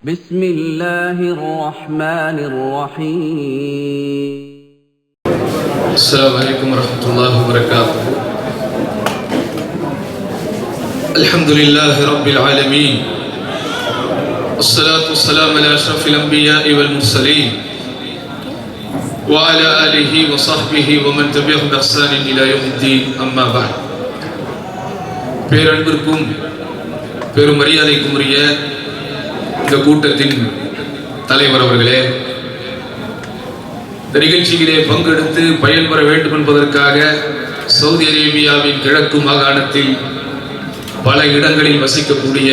بسم الله الرحمن الرحيم. السلام عليكم ورحمة الله وبركاته. الحمد لله رب العالمين، والصلاة والسلام على أشرف الأنبياء والمرسلين وعلى آله وصحبه ومن تبعهم بإحسان إلى يوم الدين. أما بعد. பேரன்பிற்கும் பெரும் மரியாதைக்கும் உரிய இந்த கூட்டத்தின் தலைவர் அவர்களே, இந்த நிகழ்ச்சியிலே பங்கெடுத்து பயன்பெற வேண்டும் என்பதற்காக சவுதி அரேபியாவின் கிழக்கு மாகாணத்தில் பல இடங்களில் வசிக்கக்கூடிய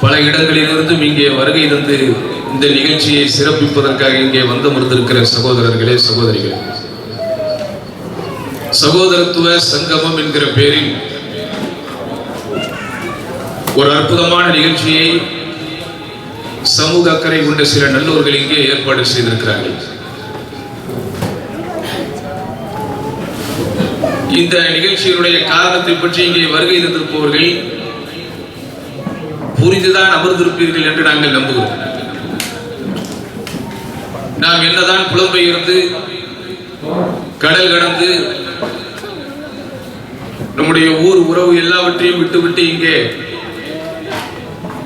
பல இடங்களிலிருந்தும் இங்கே வருகை தந்து இந்த நிகழ்ச்சியை சிறப்பிப்பதற்காக இங்கே வந்தமர்ந்திருக்கிற சகோதரர்களே, சகோதரிகளே, சகோதரத்துவ சங்கமம் என்கிற பெயரில் ஒரு அற்புதமான நிகழ்ச்சியை சமூக அக்கறை கொண்ட சில நல்லோர்கள் இங்கே ஏற்பாடு செய்திருக்கிறார்கள். இந்த நிகழ்ச்சியினுடைய காரணத்தை பற்றி இங்கே வருகை தந்திருப்பவர்கள் புரிந்துதான் அமர்ந்திருப்பீர்கள் என்று நாங்கள் நம்புகிறோம். நாம் என்னதான் புலம்பெயர்ந்து கடல் கடந்து நம்முடைய ஊர் உறவு எல்லாவற்றையும் விட்டுவிட்டு இங்கே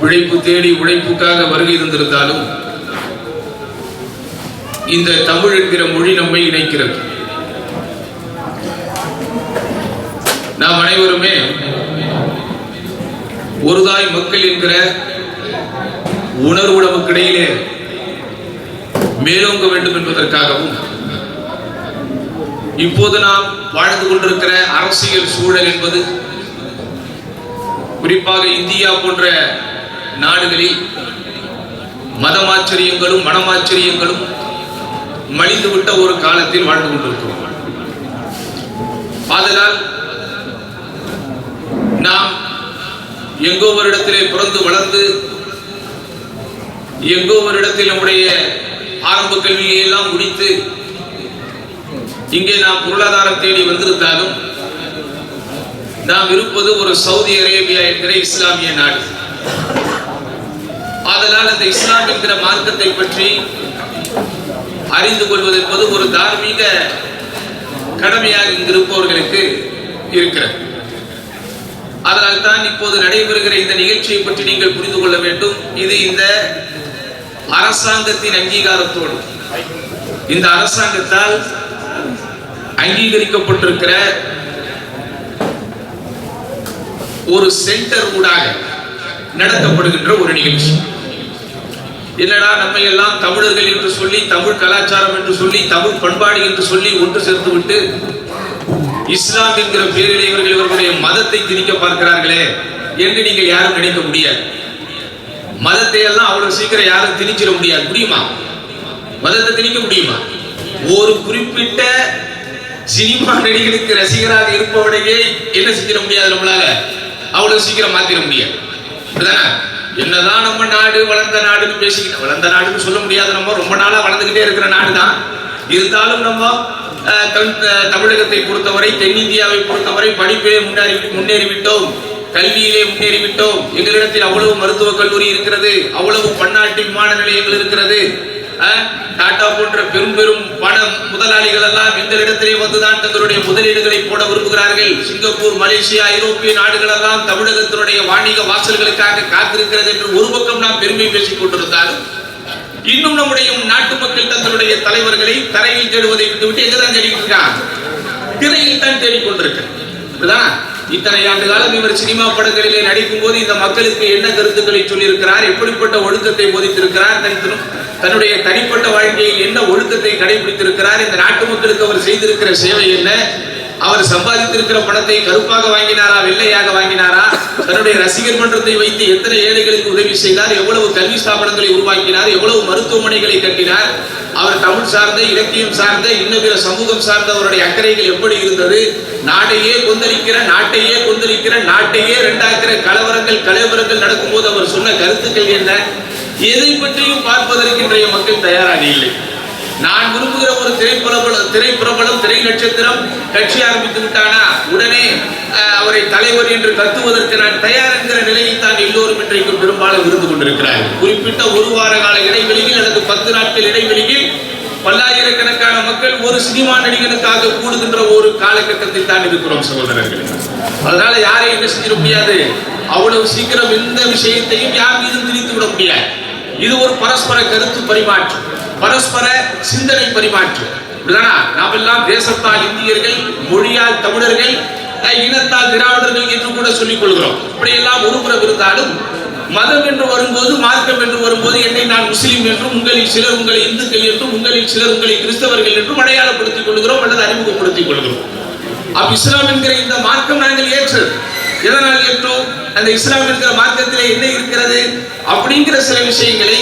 உழைப்பு தேடி உழைப்புக்காக வருகை தந்திருந்தாலும் இந்த தமிழ் என்கிற மொழி நம்மை இணைக்கிறது. நாம் அனைவருமே ஒருதாய் மக்கள் என்கிற உணர்வு நமக்கிடையிலே மேலோங்க வேண்டும் என்பதற்காகவும் இப்போது நாம் வாழ்ந்து கொண்டிருக்கிற அரசியல் சூழல் என்பது குறிப்பாக இந்தியா போன்ற நாடுகளில் மதமாச்சரியங்களும் மனமாச்சரியங்களும் மலிந்துவிட்ட ஒரு காலத்தில் வாழ்ந்து கொண்டிருக்கிறோம். ஆதலால் நாம் எங்கோ ஒரு இடத்திலே பிறந்து வளர்ந்து எங்கோ ஒரு இடத்தில் நம்முடைய ஆரம்ப கல்வியை எல்லாம் முடித்து இங்கே நாம் பொருளாதாரம் தேடி வந்திருந்தாலும் நாம் இருப்பது ஒரு சவுதி அரேபியா என்கிற இஸ்லாமிய நாடு. ஆதலால் அந்த இஸ்லாம் என்கிற மார்க்கத்தை பற்றி அறிந்து கொள்வது என்பது ஒரு தார்மீக கடமையாக இங்கிருப்பவர்களுக்கு இருக்கிறது. அதனால் தான் இப்போது நடைபெறுகிற இந்த நிகழ்ச்சியை பற்றி நீங்கள் புரிந்து கொள்ள வேண்டும். இது இந்த அரசாங்கத்தின் அங்கீகாரத்தோடு, இந்த அரசாங்கத்தால் அங்கீகரிக்கப்பட்டிருக்கிற ஒரு சென்டர் ஊடாக நடத்தப்படுகின்ற ஒரு நிகழ்ச்சி. என்னடா நம்ம எல்லாம் தமிழர்கள் என்று சொல்லி, தமிழ் கலாச்சாரம் என்று சொல்லி, தமிழ் பண்பாடு என்று சொல்லி ஒன்று சேர்த்து விட்டு இஸ்லாம் என்கிற பேரிலே இவர்களுடைய மதத்தை திணிக்க பார்க்கிறார்களே என்று நீங்கள் யாரும் நினைக்க முடியாது. மதத்தை எல்லாம் அவ்வளவு சீக்கிரம் யாரும் திணிச்சிட முடியாது. முடியுமா? மதத்தை திணிக்க முடியுமா? ஒரு குறிப்பிட்ட சினிமா நடிகர்களுக்கு ரசிகராக இருப்பவனையே என்ன செஞ்சிட முடியாது, நம்மளால அவ்வளவு சீக்கிரம் மாத்திர முடியாது. என்னதான் நம்ம நாடு வளர்ந்த நாடுன்னு பேசிக்கிட்டு, வளர்ந்த நாடுன்னு சொல்ல முடியாது, நம்ம ரொம்ப நாளா வளர்ந்துகிட்டே இருக்கிற நாடு தான். இருந்தாலும் நம்ம தமிழகத்தை பொறுத்தவரை, தென்னிந்தியாவை பொறுத்தவரை படிப்பிலே முன்னேறிவிட்டோம், கல்வியிலே முன்னேறிவிட்டோம். எங்களிடத்தில் அவ்வளவு மருத்துவக் கல்லூரி இருக்கிறது, அவ்வளவு பன்னாட்டு விமான நிலையங்கள் இருக்கிறது. டாடா போன்ற பெரும் பெரும் பண முதலாளிகள் எல்லாம் எங்களிடத்திலே வந்துதான் தங்களுடைய முதலீடுகளை போட விரும்புகிறார்கள். சிங்கப்பூர், மலேசியா, ஐரோப்பிய நாடுகள் எல்லாம் தமிழகத்தினுடைய வாணிக வாசல்களுக்காக காத்திருக்கிறது என்று ஒரு பக்கம் நாம் பெருமை பேசிக் கொண்டிருந்தாலும், இன்னும் நம்முடைய நாட்டு மக்கள் தங்களுடைய தலைவர்களை தரையில் தேடுவதை விட்டுவிட்டு எங்கதான் தேடிக்கிட்டு இருக்காங்க? திரையில் தான் தேடிக்கொண்டிருக்கிறார். இத்தனை ஆண்டு காலம் இவர் சினிமா படங்களிலே நடிக்கும் போது இந்த மக்களுக்கு என்ன கருத்துக்களை சொல்லியிருக்கிறார், எப்படிப்பட்ட ஒழுக்கத்தை போதித்திருக்கிறார், தன்னுடைய தனிப்பட்ட வாழ்க்கையில் என்ன ஒழுக்கத்தை கடைபிடித்திருக்கிறார், இந்த நாட்டு மக்களுக்கு அவர் செய்திருக்கிற சேவை என்ன, அவர் சம்பாதித்திருக்கிற பணத்தை கருப்பாக வாங்கினாரா, வெள்ளையாக வாங்கினாரா, தன்னுடைய ரசிகர் மன்றத்தை வைத்து எத்தனை ஏழைகளுக்கு உதவி செய்தார், எவ்வளவு கல்வி ஸ்தாபனங்களை உருவாக்கினார், எவ்வளவு மருத்துவமனைகளை கட்டினார், அவர் தமிழ் சார்ந்த, இலக்கியம் சார்ந்த, இன்னும் பிற சமூகம் சார்ந்த அவருடைய அக்கறைகள் எப்படி இருந்தது, நாட்டையே கொந்தளிக்கிற நாட்டையே இரண்டாக்கிற கலவரங்கள் நடக்கும் போது அவர் சொன்ன கருத்துக்கள் என்ன, எதை பற்றியும் பார்ப்பதற்கு இன்றைய மக்கள் தயாராக இல்லை. நான் விரும்புகிற ஒரு திரைப்பிரபலம் திரை நட்சத்திரம் கட்சி ஆரம்பித்து விட்டானா உடனே அவரை தலைவர் என்று கத்துவதற்கு நான் தயார் என்கிற நிலையில் தான் எல்லோரும் இன்றைக்கு பெரும்பாலும் இருந்து கொண்டிருக்கிறார்கள். குறிப்பிட்ட ஒரு வார கால இடைவெளியில் அல்லது 10 நாட்கள் இடைவெளியில் பல்லாயிரக்கணக்கான மக்கள் ஒரு சினிமா நடிகனுக்காக கூடுகின்ற ஒரு காலகட்டத்தில் தான் இருக்கிறோம் சகோதரர்கள். அதனால யாரையும் என்ன செஞ்சிட முடியாது, அவ்வளவு சீக்கிரம் எந்த விஷயத்தையும் யார் மீதும் திணித்து விட முடியாது. இது ஒரு பரஸ்பர கருத்து பரிமாற்றம், பரஸ்பர சிந்தனை பரிமாற்றம். நாம் எல்லாம் தேசத்தால் இந்தியர்கள், மொழியால் தமிழர்கள், இனத்தால் திராவிடர்கள் என்று கூட சொல்லிக் கொள்கிறோம். இப்படியெல்லாம் ஒருபுறம் இருந்தாலும் மதம் என்று வரும்போது, மார்க்கம் என்று வரும்போது என்னை நான் முஸ்லீம் என்றும், உங்களில் சிலர் உங்களை இந்துக்கள் என்றும், உங்களில் சிலர் உங்களை கிறிஸ்தவர்கள் என்றும் அடையாளப்படுத்திக் கொள்கிறோம் அல்லது அறிமுகப்படுத்திக் கொள்கிறோம். இஸ்லாம் என்கிற இந்த மார்க்கம் நாங்கள் ஏற்றது. எதனால் ஏற்றோம்? அந்த இஸ்லாம் என்கிற மார்க்கத்திலே என்ன இருக்கிறது அப்படிங்கிற சில விஷயங்களை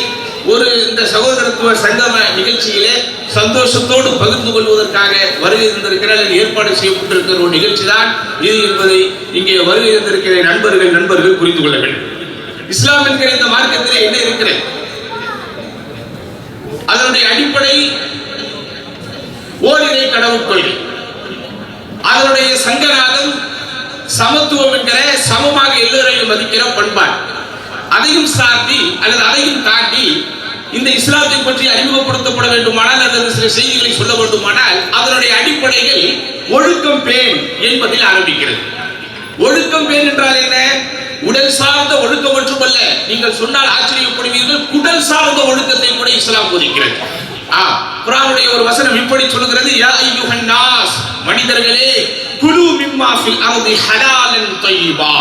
இந்த சகோதரத்துவ சங்கம நிகழ்ச்சியிலே சந்தோஷத்தோடு பகிர்ந்து கொள்வதற்காக வருகை இருந்திருக்கிற ஏற்பாடு செய்யப்பட்டிருக்கிற ஒரு நிகழ்ச்சி தான் இது என்பதை இங்கே வருகை இருந்திருக்கிற நண்பர்கள் புரிந்து கொள்ள வேண்டும். இஸ்லாம் என்கிற இந்த மார்க்கத்திலே என்ன இருக்கிறது? அதனுடைய அடிப்படை ஓரிரை கடவுள் கொள்கை. அதனுடைய சங்கநாதம் சமத்துவம் என்கிற சமமாக எல்லோரையும் மதிக்கிற பண்பாடு. அதையும் சார்த்தி அல்லது அதையும் தாண்டி இந்த இஸ்லாத்தை பற்றி அறிமுகப்படுத்தப்பட வேண்டுமானால் அல்லது சில செய்திகளை சொல்ல வேண்டுமானால் அதனுடைய அடிப்படைகள் ஒழுக்கம் பேண் என்பதில் ஆரம்பிக்கிறது. ஒழுக்கம் பேண் என்றால் என்ன? உடல் சார்ந்த ஒழுக்கம் மட்டுமல்ல, நீங்கள் சொன்னால் ஆச்சரியப்படுவீர்கள், குடல் சார்ந்த ஒழுக்கத்தை கூட இஸ்லாம் போதிக்கிறது. குர்ஆனுடைய ஒரு வசனம் இப்படி சொல்கிறது, யா அய்யுஹன் நாஸ், மனிதர்களே, குலு மிம்மா ஃபில் அர்தி ஹலாலன் தய்யிபா,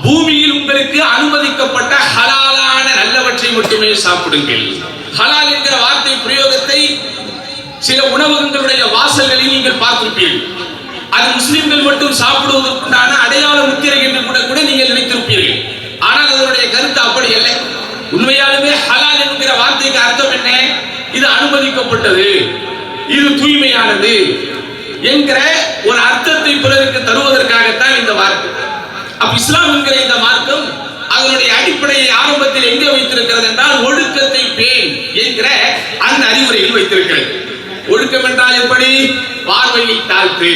பூமியில் உங்களுக்கு அனுமதிக்கப்பட்ட ஹலாலான நல்லவற்றை மட்டுமே சாப்பிடுங்கள். ஹலால் என்கிற வார்த்தை பிரயோகத்தை சில உணவகங்களுடைய வாசல்களில் நீங்கள் பார்த்திருப்பீர்கள். அது முஸ்லிம்கள் மட்டும் சாப்பிடுவதற்குண்டான அடையாள முத்திரை என்று கூட நீங்கள் நினைத்திருப்பீர்கள். ஆனால் அதனுடைய கருத்து அப்படி அல்ல. உண்மையாலுமே ஹலால் என்கிற வார்த்தைக்கு அர்த்தம் என்ன? இது அனுமதிக்கப்பட்டது, இது தூய்மையானது என்கிற ஒரு அர்த்தத்தை பிறருக்கு தருவதற்காகத்தான் இந்த வார்த்தை. இஸ்லாம் என்கிற இந்த மார்க்கம் அதனுடைய அடிப்படையை ஆரம்பத்தில் எங்கே வைத்திருக்கிறது என்றால் ஒழுக்கத்தை பேண் என்கிற அந்த அறிவுரையில் வைத்திருக்கிறது. ஒழுக்கம் என்றால் எப்படி? பார்வையை தாழ்த்து,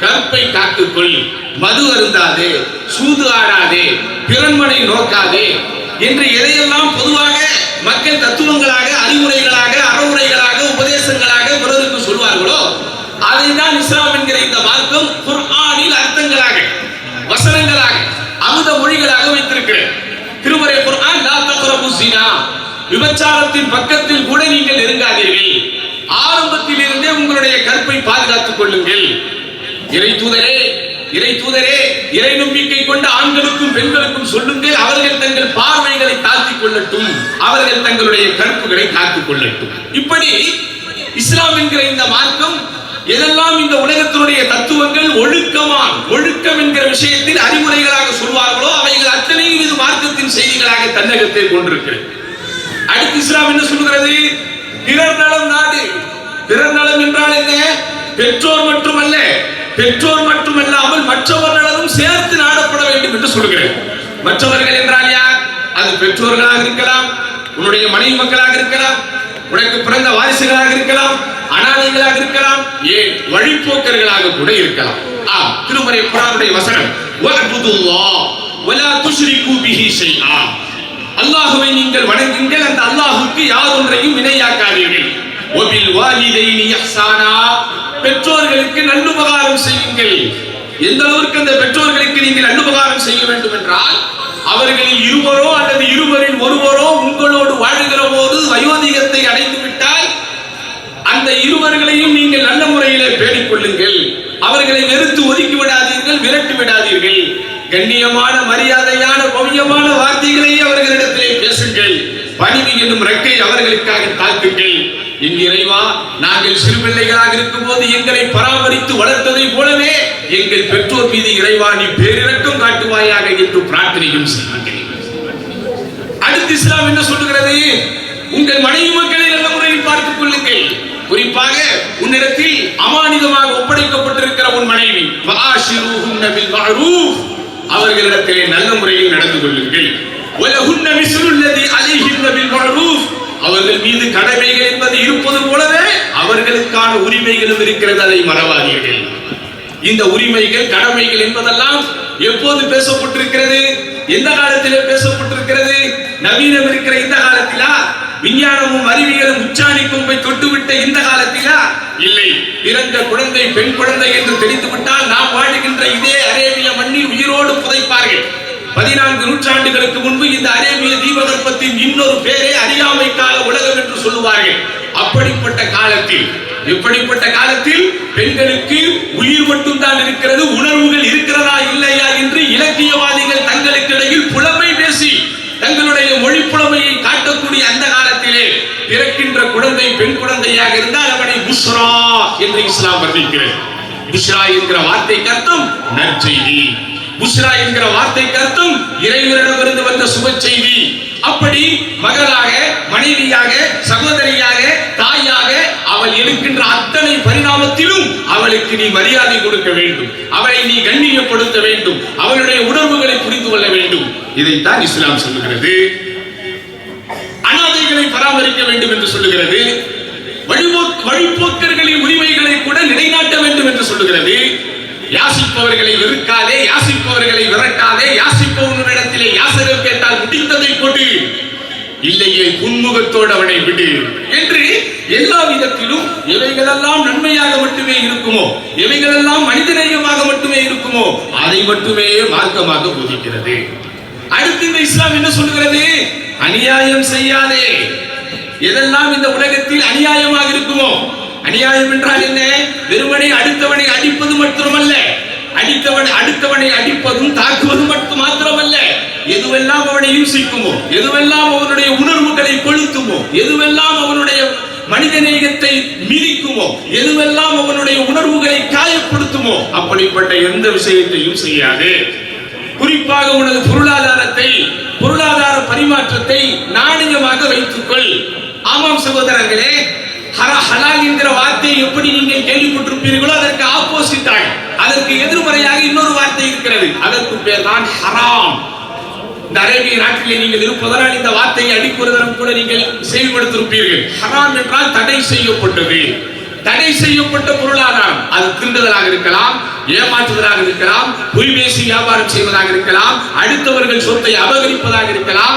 கற்பை காத்துக்கொள், மது அருந்தாதே, சூது ஆடாதே, பிறன்மனை நோக்காதே என்று எதையெல்லாம் பொதுவாக மக்கள் தத்துவங்களாக, அறிவுரைகளாக, அறவுரைகளாக, உபதேசங்களாக பிறருக்கு சொல்வார்களோ அதை தான் இஸ்லாம் என்கிற இந்த மார்க்கம் குர்ஆனில் அர்த்தங்களாக, வசனங்களாக, அமுத மொழிகளாக வைத்திருக்கிறது. திருமறை குர்ஆன், லா தக்ரபு ஸினா, விபச்சாரத்தின் பக்கத்தில் கூட நீங்கள் நெருங்காதீர்கள், ஆரம்பத்தில் இருந்தே உங்களுடைய கற்பை பாதுகாத்துக் கொள்ளுங்கள். இறை தூதரே, இறை நம்பிக்கை கொண்ட ஆண்களுக்கும் பெண்களுக்கும் சொல்லுங்கள், அவர்கள் தங்கள் பார்வைகளை தாழ்த்திக் கொள்ளட்டும், அவர்கள் தங்களுடைய கற்புகளை காத்துக் கொள்ளட்டும். இப்படி இஸ்லாம் என்கிற இந்த மார்க்கம் எதெல்லாம் இந்த உலகத்தினுடைய தத்துவங்கள் ஒழுக்கம் என்கிற விஷயத்தில் அறிவுரைகளாக சொல்வார்களோ அவைகள் அத்தனையும் இது மார்க்கத்தின் செய்திகளாக தன்னகத்தை கொண்டிருக்கிறது. அடுத்து இஸ்லாம் என்ன சொல்கிறது? பிறர் நலம் நாடு. பிறர் நலம் என்றால் என்ன? பெற்றோர் மட்டுமல்லாமல் மற்றவர் நலனும் சேர்த்து நாடப்பட வேண்டும் என்று சொல்கிறது. மற்றவர்கள் என்றால் யார்? அது பெற்றோர்களாக இருக்கலாம், உன்னுடைய மனைவி மக்களாக இருக்கலாம், உனக்கு பிறந்த வாரிசுகளாக இருக்கலாம், அனாதைகளாக இருக்கலாம், ஏன் வழிபோக்கர்களாக கூட இருக்கலாம். திருமறை குர்ஆனுடைய வசனம், வஅபுதுல்லாஹ் வலா துஷ்ரிகு பிஹி ஷைஆ, அல்லாஹ்வை நீங்கள் வணங்குங்கள், அந்த அல்லாஹ்வுக்கு யாதொன்றையும் இணையாக்காதீர்கள். வபில் வாலிதைனி இஹ்சானா, பெற்றோர்களுக்கு நல்லுபகாரம் செய்யுங்கள். எந்த அளவுக்கு அந்த பெற்றோர்களுக்கு நீங்கள் நல்லுபகாரம் செய்ய வேண்டும் என்றால், அவர்களில் இருவரோ அல்லது இருவரில் ஒருவரோ உங்களோடு வாழுகிற போது வயோதிகத்தை அடைந்து விட்டால் அந்த இருவர்களையும் நீங்கள் நல்ல முறையிலே பேணிக் கொள்ளுங்கள். அவர்களை வெறுத்து ஒதுக்கி விடாதீர்கள், விரட்டி விடாதீர்கள். கண்ணியமான, மரியாதையான, பவியமான வார்த்தைகளை அவர்களிடத்திலே பேசுங்கள். பணிவு என்னும் ரெக்கை அவர்களுக்காக தாக்குங்கள். என் இறைவா, நாங்கள் சிறு பிள்ளைகளாக இருக்கும் போது எங்களை பராமரித்து வளர்த்ததை போலவே எங்கள் பெற்றோர் மீது இறைவா நீ பேரிரக்கம் காட்டுவாயாக என்று பிரார்த்தனையும் செய்யுங்கள். அடுத்து இஸ்லாம் என்ன சொல்லுகிறது? உங்கள் மனைவி மக்களை நல்ல முறையில் பார்த்துக் கொள்ளுங்கள். குறிப்பாக உன்னிடத்தில் அமானிதமாக ஒப்படைக்கப்பட்டிருக்கிற உன் மனைவி, வஆஷிரூஹுன்ன பில் மஅரூஃப், அவர்களிடத்திலே நல்ல முறையில் நடந்து கொள்ளுங்கள். வலஹுன்ன மிஸ்லுல்லதி அலைஹின்ன பில் மஅரூஃப், அவர்கள் மீது கடமைகள் என்பது இருப்பது போலவே அவர்களுக்கான உரிமைகளும் இருக்கிறது, அதை மறவாதீர்கள். இந்த உரிமைகள் கடமைகள் என்பதெல்லாம் எப்போது பேசப்பட்டிருக்கிறது? எந்த காலத்திலே பேசப்பட்டிருக்கிறது? நவீனம் இருக்கிற இந்த காலத்திலா? விஞ்ஞானமும் அறிவியலும் உச்சாணி கொம்பை தொட்டுவிட்ட இந்த காலத்திலா? இல்லை. பிறந்த குழந்தை பெண் குழந்தை என்று தெரிந்து விட்டால் நாம் வாழுகின்ற இதே அரேபிய மண்ணில் உயிரோடு புதைப்பார்கள். 14 நூற்றாண்டுகளுக்கு முன்பு இந்த அரேபிய தீபகற்பத்தின் இன்னொரு பேரே அறியாமை கால உலகம் என்று சொல்லுவார்கள். அப்படிப்பட்ட காலத்தில், எப்படிப்பட்ட காலத்தில் பெண்களுக்கு உயிர் மட்டும்தான் இருக்கிறது, உணர்வுகள் இருக்கிறதா இல்லையா என்று இலக்கியவாதிகள் தங்களுக்கு இடையில் புலமை பேசி தங்களுடைய மொழி புலமையை காட்டக்கூடிய அந்த காலத்திலே பிறக்கின்ற குழந்தை பெண் குழந்தையாக இருந்தால் அவனை புஷ்ரா என்று இஸ்லாம் வர்ணிக்கிறது. புஷ்ரா என்கிற வார்த்தைக்கு அர்த்தம் நற்செய்தி. புஷ்ரா என்கிற வார்த்தைக்கு அர்த்தம் இறைவனிடமிருந்து வந்த சுப செய்தி. அப்படி மகளாக, மனைவியாக, சகோதரியாக, தாயாக அவள் எடுக்கின்ற அத்தனை பரிணாமத்திலும் அவளுக்கு நீ மரியாதை கொடுக்க வேண்டும், அவளை நீ கண்ணியப்படுத்த வேண்டும், அவளுடைய உணர்வுகளை புரிந்து கொள்ள வேண்டும். இதைத்தான் இஸ்லாம் சொல்லுகிறது. அனாதைகளை பராமரிக்க வேண்டும் என்று சொல்லுகிறது. வழிபோக்கர்களின் உரிமைகளை கூட நிலைநாட்ட வேண்டும் என்று சொல்லுகிறது. யாசிப்பவர்களை வெறுக்காதே, யாசிப்பவர்களை விரட்டாதே, யாசிப்பவர்களிடத்திலே யாசகம் கேட்டால் முடிந்ததை கொடு, இல்லையே புன்முகத்தோடு அவனை விடு என்று எல்லா விதத்திலும் எவைகளெல்லாம் நன்மையாக மட்டுமே இருக்குமோ, எவைகளெல்லாம் மனிதநேயமாக மட்டுமே இருக்குமோ அதை மட்டுமே மார்க்கமாக போதிக்கிறது. அடுத்து இந்த இஸ்லாம் என்ன சொல்லுகிறது? அநியாயம் செய்யாதே. எதெல்லாம் இந்த உலகத்தில் அநியாயமாக இருக்குமோ, அநியாயம் என்றால் என்ன? வெறுமனே அடுத்தவனை அடிப்பது மட்டுமல்ல, அடுத்தவனை அடிப்பதும் தாக்குவதும் மாத்திரமல்ல, எதுவெல்லாம் அவனை இம்சிக்குமோ, எதுவெல்லாம் அவனுடைய உணர்வுகளை கொளுத்துமோ, எதுவெல்லாம் அவனுடைய மனிதநேயத்தை மிதிக்குமோ, எதுவெல்லாம் அவனுடைய உணர்வுகளை காயப்படுத்துமோ அப்படிப்பட்ட எந்த விஷயத்தையும் செய்யாது. குறிப்பாக உனது பொருளாதார பரிமாற்றத்தை நாணயமாக வைத்துக்கொள். ஆமாம் சகோதரர்களே, ஹலால் என்கிற வார்த்தையை எப்படி நீங்கள் கேள்விப்பட்டிருப்பீர்களோ அதற்கு ஆப்போசிட்டாக, அதற்கு எதிர்மறையாக இன்னொரு வார்த்தை இருக்கிறது. அதற்கு பேர் தான் ஹராம். இந்த அரேபிய நாட்டிலே நீங்கள் இருப்பதனால் இந்த வார்த்தையை அடிப்பதற்கு கூட நீங்கள் செயல்படுத்திருப்பீர்கள். ஹராம் என்றால் தடை செய்யப்பட்டது, தடை செய்யப்பட்ட பொருளாதாரம். அது திருடுதலாக இருக்கலாம், ஏமாற்றுவதாக இருக்கலாம், பொய் பேசி வியாபாரம் செய்வதாக இருக்கலாம், அடுத்தவர்கள் சொத்தை அபகரிப்பதாக இருக்கலாம்,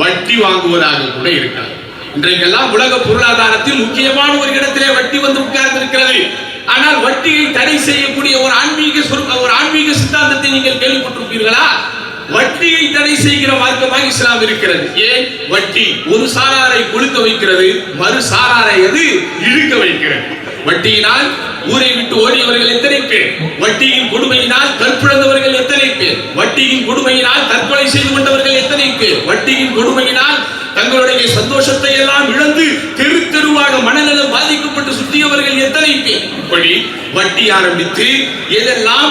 வட்டி வாங்குவதாக கூட இருக்கலாம். இன்றைக்கெல்லாம் உலக பொருளாதாரத்தில் முக்கியமான ஒரு இடத்திலே வட்டி வந்து உட்கார்ந்து இருக்கிறது. ஆனால் வட்டியை தடை செய்யக்கூடிய ஒரு ஆன்மீக சித்தாந்தத்தை நீங்கள் கேள்விப்பட்டிருப்பீர்களா? வட்டியை தடை செய்கிற மார்க்கமாக இஸ்லாம் இருக்கிறது. ஏன்? வட்டி ஒரு சாராரை கொழுக்க வைக்கிறது, மறு சாராரை அது இழுக்க வைக்கிறது. வட்டியினால் ஊரை விட்டு ஓடியவர்கள் எத்தனை பேர்? வட்டியின் கொடுமையினால் கற்பிழந்தவர்கள் எத்தனை பேர்? வட்டியின் கொடுமையினால் தற்கொலை செய்து கொண்டவர்கள் எத்தனை பேர்? வட்டியின் கொடுமையினால் தங்களுடைய சந்தோஷத்தை எல்லாம் இழந்து தெரு தெருவாக மனநலம் பாதிக்கப்பட்டு சுற்றியவர்கள் எத்தனை பேர்? இப்படி வட்டி ஆரம்பித்து எதெல்லாம்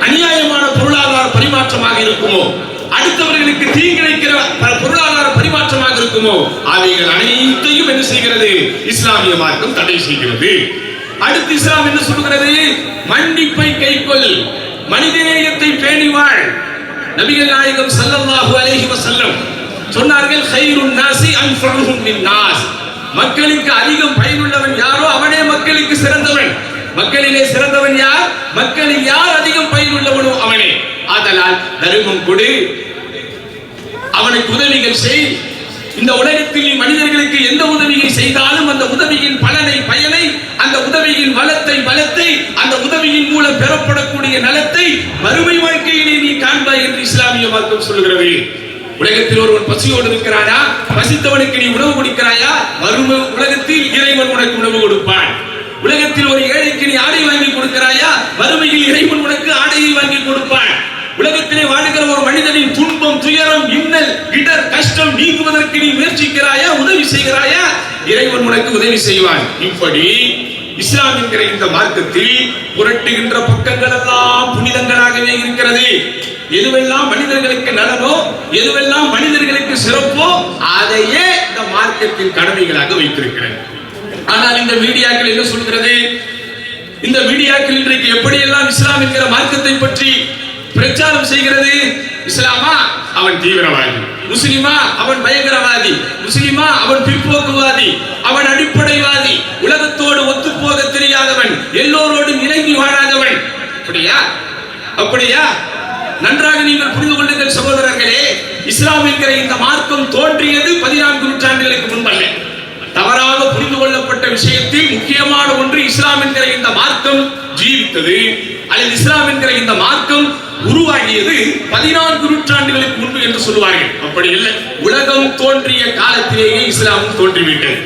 அநியாயமான பொருளாதார பரிமாற்றமாக இருக்குமோ, அடுத்தவர்களுக்கு தீங்கிழைக்கிற பொருளாதார பரிமாற்றமாக இருக்குமோ அவைகள் அனைத்தையும் என்ன செய்கிறது? இஸ்லாமிய மார்க்கம் தடை செய்கிறது. அடுத்து இஸ்லாம் என்ன சொல்கிறது? மன்னிப்பை கைக்கொள், மனிதநேயத்தை பேணி வாழ். நபிகள் நாயகம் ஸல்லல்லாஹு அலைஹி வஸல்லம் சொன்னார்கள், கைருன் நாஸி அன்ஃபஉஹும் லின்னாஸ். மக்களுக்கு அதிகம் பயனுள்ளவன் யாரோ அவனே மக்களுக்கு சிறந்தவன். மக்களிலே சிறந்தவன் யார்? மக்களில் யார் அதிகம் பயனுள்ளவனோ அவனே. ஆதலால் தர்மம் கொடு, அவனுக்கு உதவிகள் செய். இந்த உலகத்தில் மனிதர்களுக்கு எந்த உதவியை செய்தாலும் அந்த உதவியின் பயனை, அந்த உதவியின் பலத்தை, அந்த உதவியின் மூலம் பெறப்படக்கூடிய நலத்தை மறுமை வாழ்க்கையிலே நீ காண்பாய் என்று இஸ்லாமிய மார்க்கம் சொல்கிறது. உலகத்தில் ஒருவன் பசியோடு இருக்கிறானா? பசித்தவனுக்கு நீ உணவு கொடுக்கிறாயா? மறுமை உலகத்தில் இறைவன் உனக்கு உணவு கொடுப்பான். உலகத்தில் ஒரு ஏழைக்கு நீ ஆடை வாங்கி கொடுக்கிறாயா? மறுமையில் இறைவன் உனக்கு ஆடையை வாங்கி கொடுப்பான். உலகத்திலே வாழ்கிற ஒரு மனிதனின் துன்பம், துயரம், இன்னல், இடர், கஷ்டம் நீங்குவதற்கு நீ முயற்சிக்கிறாயா? உதவி செய்கிறாயா? இறைவன் உனக்கு உதவி செய்வான். இப்படி இஸ்லாம் என்கிற இந்த மார்க்கத்தில் புரட்டுகின்ற பக்கங்கள் எல்லாம் புனிதங்களாகவே இருக்கிறது. எதுவெல்லாம் மனிதர்களுக்கு நலனோ, எதுவெல்லாம் மனிதர்களுக்கு சிறப்போ அதையே இந்த மார்க்கத்தின் கடமைகளாக வைத்திருக்கிறது. ஆனால் இந்த மீடியாக்கள் என்ன சொல்கிறது? இந்த மீடியாக்கள் இன்றைக்கு எப்படியெல்லாம் இஸ்லாம் என்கிற மார்க்கத்தை பற்றி பிரச்சாரம் செய்கிறது? இஸ்லாமா அவன் தீவிரவாதி, முஸ்லிமா அவன் பயங்கரவாதி, முஸ்லிமா அவன் பிற்போக்குவாதி, அவன் அடிப்படைவாதி, உலகத்தோடு அப்படியா? நன்றாக நீங்கள் புரிந்து கொள்ளுங்கள் சகோதரர்களே. இஸ்லாம் என்கிற இந்த மார்க்கம் தோன்றியது 14 நூற்றாண்டுகளுக்கு முன்பல்ல. தவறாக புரிந்து கொள்ளப்பட்ட விஷயத்தில் முக்கியமான ஒன்று, இஸ்லாம் என்கிற இந்த மார்க்கம் ஜீவித்தது அல்லது இஸ்லாம் என்கிற இந்த மார்க்கம் உருவாகியது 14 நூற்றாண்டுகளுக்கு முன்பு என்று சொல்லுவார்கள். அப்படி இல்லை. உலகம் தோன்றிய காலத்திலேயே இஸ்லாம் தோன்றிவிட்டது.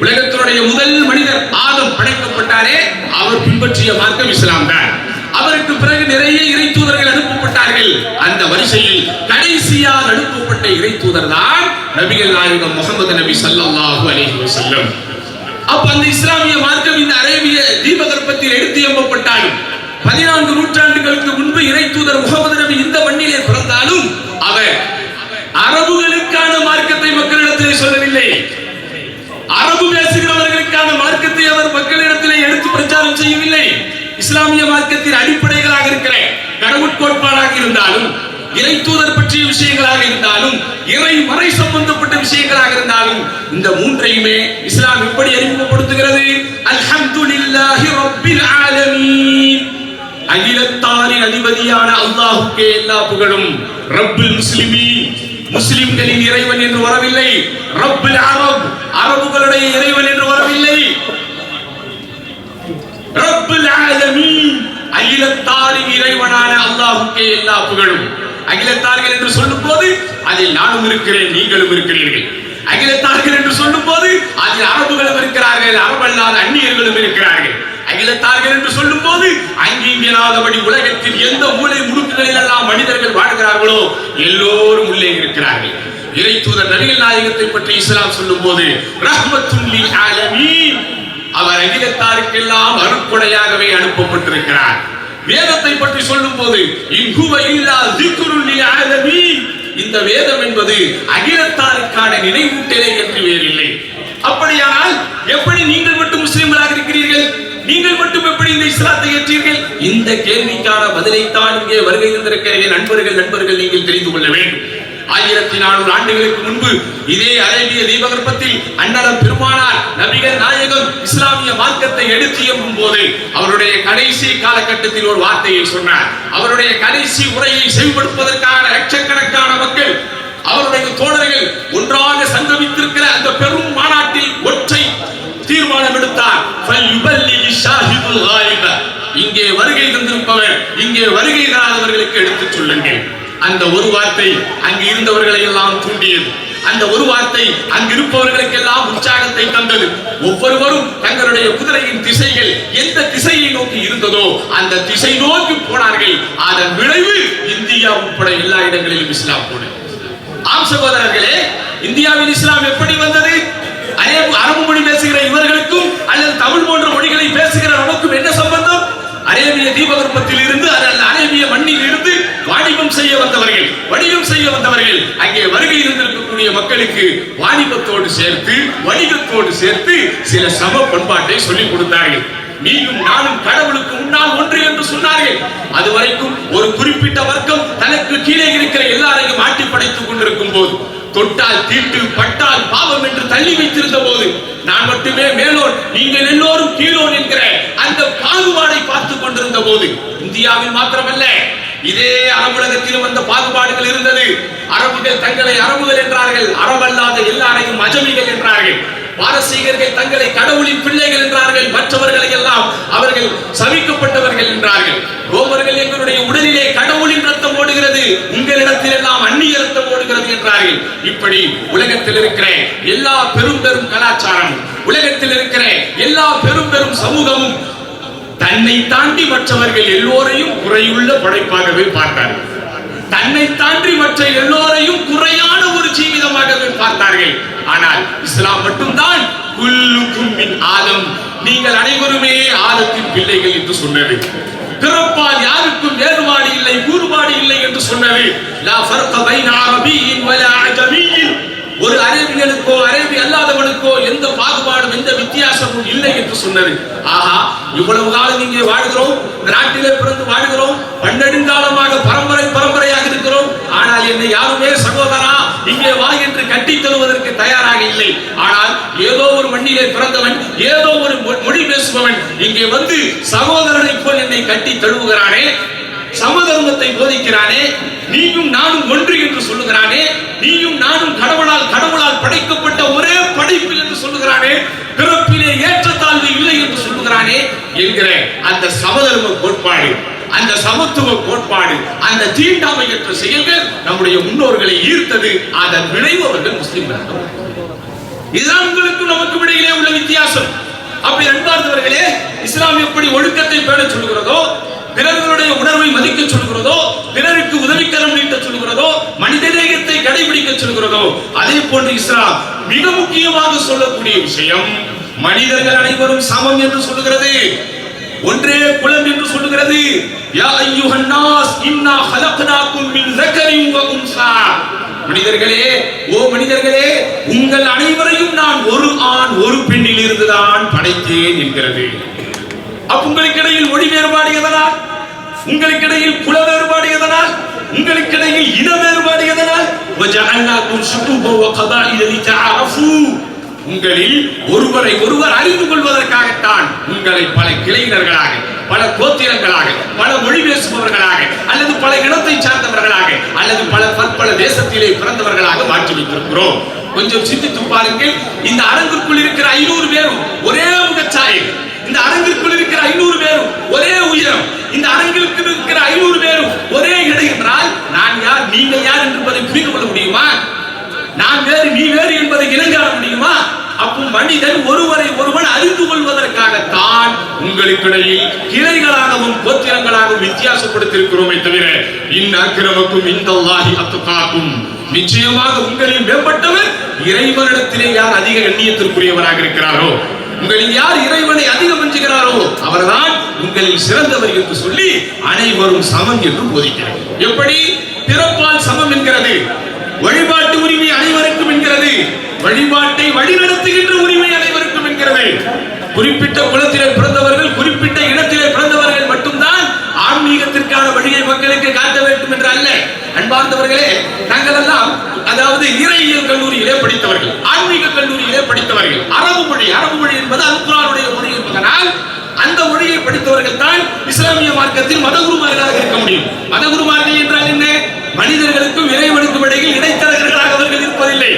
உலகத்தினுடைய முதல் மனிதர் ஆதம் படைக்கப்பட்டாரே, அவர் பின்பற்றிய மார்க்கம் இஸ்லாம் தான். அவருக்கு பிறகு நிறைய இறை தூதர்கள் அனுப்பப்பட்டார்கள். அந்த வரிசையில் கடைசியாக அனுப்பப்பட்ட இறை தூதர் தான் நபிகள் நாயகம் முகமது நபி ஸல்லல்லாஹு அலைஹி வஸல்லம். அப்ப அந்த இஸ்லாமிய மார்க்கம் இந்த அரேபிய தீபகற்பத்தில் எடுத்து எம்பப்பட்டாலும் 14 நூற்றாண்டுகளுக்கு முன்பு இறை தூதர் முகமது நபி இந்த மண்ணிலே பிறந்தாலும் அவர் அரபுகளுக்கான மார்க்கத்தை மக்களிடத்திலே சொல்லவில்லை. அரபு பேசுகிறவர்களுக்கான மார்க்கத்தை அவர் மக்களிடத்திலே எடுத்து பிரச்சாரம் செய்யவில்லை. இஸ்லாமிய மார்க்கத்தின் அடிப்படைகளாக இருக்கிற கடவுட் கோட்பாடாக இருந்தாலும், இறை தூதர் பற்றிய விஷயங்களாக இருந்தாலும், இறை மறை சம்பந்தப்பட்ட விஷயங்களாக இருந்தாலும், இந்த மூன்றையுமே இஸ்லாம் எப்படி அறிமுகப்படுத்துகிறது? அல்ஹம்துலில்லாஹி ரப்பில் ஆலமீன், அகிலத்தாரின் அதிபதியான அல்லாஹ்வுக்கே எல்லா புகழும். ரப்புல் முஸ்லிமீன், முஸ்லிம்களின் இறைவன் என்று வரவில்லை. ரப்புல் அரப், அரபுகளுடைய இறைவன் என்று வரவில்லை. ரப்புல் ஆலமீன், அகிலத்தாரின் இறைவனான அல்லாஹ்வுக்கே எல்லா புகழும். அகிலத்தார்கள் என்று சொல்லும் போது அதில் நானும் இருக்கிறேன், நீங்களும் இருக்கிறீர்கள். அகிலத்தார்கள் என்று சொல்லும் போது அதில் அரபுகளும் இருக்கிறார்கள், அரபல்லாத அந்நியர்களும் இருக்கிறார்கள். அகிலத்தார்கள் என்று சொல்லும் போது அங்கீங்கனாதபடி உலகத்தில் எந்த மூலை முடுக்குகளில் எல்லாம் மனிதர்கள் வாழ்கிறார்களோ எல்லோரும் உள்ளே இருக்கிறார்கள். இறை தூதர் நபிகள் நாயகத்தை பற்றி இஸ்லாம் சொல்லும் போது ரஹ்மத்துல் லில் ஆலமீன், அவர் அகிலத்தாருக்கெல்லாம் அருட்கொடையாகவே அனுப்பப்பட்டிருக்கிறார். வேதத்தை பற்றி சொல்லும் போது இன்ஹுவ இல்லா ஸிக்ருல் லில் ஆலமீன், இந்த வேதம் என்பது அகிலத்தாருக்கான நினைவூட்டலே என்று வேறில்லை. அப்படியானால் எப்படி நீங்கள் மட்டும் முஸ்லிம்களாக இருக்கிறீர்கள்? நீங்கள் மட்டும் எப்படி இந்த இஸ்லாத்தை ஏற்றீர்கள்? இந்த கேள்விக்கான பதிலைத்தான் இங்கே வருகை தந்திருக்கிற நண்பர்கள் நீங்கள் தெரிந்து கொள்ள வேண்டும். 1400 ஆண்டுகளுக்கு முன்பு இதே அரேபிய தீபகற்பத்தில் அன்னலம் பெருமானார் நபிகள் நாயகம் இஸ்லாமிய மார்க்கத்தை எடுத்து எம்பும் போது அவருடைய கடைசி காலகட்டத்தில் ஒரு வார்த்தையை சொன்னார். அவருடைய கடைசி உரையை செவிப்படுப்பதற்கான லட்சக்கணக்கான மக்கள், அவருடைய தோழர்கள் ஒன்றாக சங்கமித்திருக்கிற அந்த பெரும் மாநாட்டில் ஒற்றை தீர்மானம் எடுத்தார். இங்கே வருகை தந்திருப்பவர், இங்கே வருகை தராதவர்களுக்கு எடுத்துச் சொல்லுங்கள். அந்த ஒரு வார்த்தை அங்கு இருந்தவர்களை எல்லாம் தூண்டியது. அந்த ஒரு வார்த்தை அங்கிருப்பவர்களுக்கு எல்லாம் உற்சாகத்தை தந்தது. ஒவ்வொருவரும் தங்களுடைய குதிரையின் திசைகள் எந்த திசையை நோக்கி இருந்ததோ அந்த திசை நோக்கி போனார்கள். அதன் விளைவு இந்தியா உட்பட எல்லா இடங்களிலும் இஸ்லாம் போனது. ஆம் சகோதரர்களே, இந்தியாவில் இஸ்லாம் எப்படி வந்தது? அரபு மொழி பேசுகிற இவர்களுக்கும் அல்லது தமிழ் போன்ற மொழிகளை பேசுகிற நமக்கும் என்ன சம்பந்தம்? அரேபிய தீபகற்பத்தில் இருந்து, அரேபிய மண்ணில் இருந்து வாணிபம் செய்ய வந்தவர்கள் அங்கே வருகை இருந்திருக்கக்கூடிய மக்களுக்கு வாணிபத்தோடு சேர்த்து, வணிகத்தோடு சேர்த்து சில சம பண்பாட்டை சொல்லிக் கொடுத்தார்கள். நீயும் நானும் கடவுளுக்கு முன்னால் ஒன்று என்று சொன்னார்கள். அதுவரைக்கும் ஒரு குறிப்பிட்ட வர்க்கம் தனக்கு கீழே இருக்கிற எல்லாரையும் ஆட்டி படைத்துக் கொண்டிருக்கும் போது, தொட்டால் தீட்டு, பட்டால் பாவம் என்று தள்ளி வைத்திருந்த போது, நான் மட்டுமே மேலோன், நீங்கள் எல்லோரும் கீழோன் என்கிற அந்த பாகுபாடை பார்த்துக் கொண்டிருந்த போது, இந்தியாவில் மாத்திரமல்ல இதே அரபுலகத்திலும் அந்த பாகுபாடுகள் இருந்தது. அரபுகள் தங்களை அரபுகள் என்றார்கள், அரபல்லாத எல்லாரையும் அஜமிகள் என்றார்கள். பாரசீகர்கள் தங்களை கடவுளின் பிள்ளைகள் என்றார்கள், மற்றவர்களை எல்லாம் அவர்கள் சபிக்கப்பட்டவர்கள் என்றார்கள். ரோமர்கள் எங்களுடைய உடலிலே கடவுளின் ரத்தம் ஓடுகிறது, உங்களிடத்தில் எல்லாம் அந்நிய ரத்தம் ஓடுகிறது என்றார்கள். இப்படி உலகத்தில் இருக்கிற எல்லா பெரும் பெரும் கலாச்சாரமும், உலகத்தில் இருக்கிற எல்லா பெரும் பெரும் சமூகமும் தன்னை தாண்டி மற்றவர்கள் எல்லோரையும் குறையுள்ள படைப்பாகவே பார்த்தார்கள். தன்னை தாண்டி மற்ற எல்லோரையும் குறையான ஒரு ஜீவிதமாகவே பார்த்தார்கள். ஆனால் இஸ்லாம் மட்டும்தான் குல்லுக்கும் மின் ஆதம், நீங்கள் அனைவருமே ஆதத்தின் பிள்ளைகள் என்று சொன்னது. பிறப்பால் யாருக்கும் வேறுபாடு இல்லை, கூறுபாடு இல்லை என்று சொன்னது. லா ஃபர்க பைன அரபியின் வலா அஜமியின், ஒரு அரேபியனுக்கோ அரேபி அல்லாதவனுக்கோ எந்த பாகுபாடும் எந்த வித்தியாசமும் இல்லை என்று சொன்னது. ஆஹா, இவ்வளவு காலம் இங்கே வாழ்கிறோம், நாட்டிலே பிறந்து வாழ்கிறோம், பன்னெடுங்காலமாக பரம்பரையாக இருக்கிறோம். ஆனால் என்னை யாருமே சகோதரா இங்கே வா என்று கட்டி தருவதற்கு தயாராக இல்லை. ஆனால் ஏதோ ஒரு மண்ணிலே பிறந்தவன், ஏதோ ஒரு மொழி பேசுபவன் இங்கே வந்து சகோதரனை போல் என்னை கட்டி தழுவுகிறானே, சமதர்மத்தை போதிக்கிறானே, நீயும் நானும் ஒன்று என்று சொல்லுகிறானே, நீயும் நானும் கடவுளால் படைக்கப்பட்ட ஒரே படைப்பு என்று சொல்லுகிறானே, பிறப்பிலே ஏற்றத்தாழ்வு இல்லை என்று சொல்லுகிறானே என்கிற அந்த சமதர்ம கோட்பாடு, அந்த சமத்துவ கோட்பாடு, அந்த தீண்டாமையற்ற செயல்கள் நம்முடைய முன்னோர்களை ஈர்த்தது. அதன் விளைவு அவர்கள் முஸ்லிம்கள். இதுதான் உங்களுக்கு நமக்கு இடையிலே உள்ள வித்தியாசம். அப்படி அன்பார்ந்தவர்களே, இஸ்லாம் எப்படி ஒழுக்கத்தை பேண சொல்கிறதோ, பிறர்களுடைய உணர்வை மதிக்க சொல்கிறதோ, பிறருக்கு உதவிக்கரம் நீட்ட சொல்கிறதோ, மனிதநேயத்தை கடைபிடிக்க சொல்கிறதோ, அதே போன்று இஸ்லாம் மிக முக்கியமாக சொல்லக்கூடிய விஷயம் மனிதர்கள் அனைவரும் சமம் என்று சொல்லுகிறது. ஒன்றே குலம் என்று சொல்லுகிறது. யா அய்யுஹன் நாஸ் இன்னா ஹலக்னாகும் மின் ஸக்கரின் வ உன்ஸா. மனிதர்களே, ஓ மனிதர்களே, உங்கள் அனைவரையும் நான் ஒரு ஆண் ஒரு பெண்ணில் இருந்துதான் படைத்தேன் என்கிறது. அப்ப உங்களுக்கு இடையில் மொழி வேறுபாடு எதனால்? உங்களுக்கு இடையில் குல வேறுபாடு எதனால்? உங்களுக்கு இடையில் இன வேறுபாடு எதனால்? வஜஅல்னாகும் ஷுஊபன் வ கபாயில லிதஅரஃபு. உங்களில் ஒருவரை ஒருவர் அறிந்து கொள்வதற்காகத்தான் உங்களை பல கிளையினர்களாக, பல கோத்திரங்களாக, பல மொழி பேசுபவர்களாக, அல்லது பல இனத்தை சார்ந்தவர்களாக, அல்லது பல தேசத்திலே பிறந்தவர்களாக மாற்றி வைத்திருக்கிறோம். கொஞ்சம் சிந்தித்து பாருங்கள். இந்த அரங்கிற்குள் இருக்கிற 500 பேரும் ஒரே முகச்சாயல், இந்த அரங்கிற்குள் இருக்கிற 500 பேரும் ஒரே உயரம், இந்த அரங்கிற்கு இருக்கிற 500 பேரும் ஒரே இடை என்றால் நான் யார் நீங்கள் யார் என்பதை புரிந்து கொள்ள முடியுமா? நான் வேறு நீ வேறு என்பதை இனங்காண முடியுமா? அப்போ மனிதன் ஒருவரை ஒருவன் அறிந்து கொள்வதற்காகத்தான் உங்களுக்கிடையில் கிளைகளாகவும் கோத்திரங்களாகவும் வித்தியாசப்படுத்தியிருக்கிறோமே தவிர இன் அக்ரமக்கும் இன்தல்லாஹி அத்காக்கும், நிச்சயமாக உங்களில் மேம்பட்டவர் இறைவனிடத்திலே யார் அதிக எண்ணியத்திற்குரியவராக இருக்கிறாரோ, உங்களில் யார் இறைவனை அதிகம் அஞ்சுகிறாரோ அவர்தான் உங்களில் சிறந்தவர் என்று சொல்லி அனைவரும் சமம் என்று போதிக்கிறார். எப்படி பிறப்பால் சமம் என்கிறது, வழிபாட்டு உரிமை அனைவருக்கும் என்கிறது, வழிபாட்டை வழிநடத்துகின்ற உரிமை அனைவருக்கும் என்கிறது. குறிப்பிட்ட குலத்திலே பிறந்தவர்கள், குறிப்பிட்ட இனத்திலே பிறந்தவர்கள் மட்டும்தான் ஆன்மீகத்திற்கான வழியை மக்களுக்கு காட்ட வேண்டும் என்று அல்ல. அன்பார்ந்தவர்களே, நாங்கள் எல்லாம் அதாவது இறையியல் கல்லூரியிலே படித்தவர்கள், ஆன்மீக கல்லூரியிலே படித்தவர்கள். அரபு மொழி என்பது அல் குர்ஆனுடைய மொழி என்பதனால் அந்த மொழியை படித்தவர்கள் தான் இஸ்லாமிய மார்க்கத்தில் மதகுருமார்களாக இருக்க முடியும். மதகுருமார்கள் என்றால் என்ன? மனிதர்களுக்கும் இறைவனுக்கும் இடையில் இடைத்தரகர்களாக அவர்கள் இருப்பதில்லை.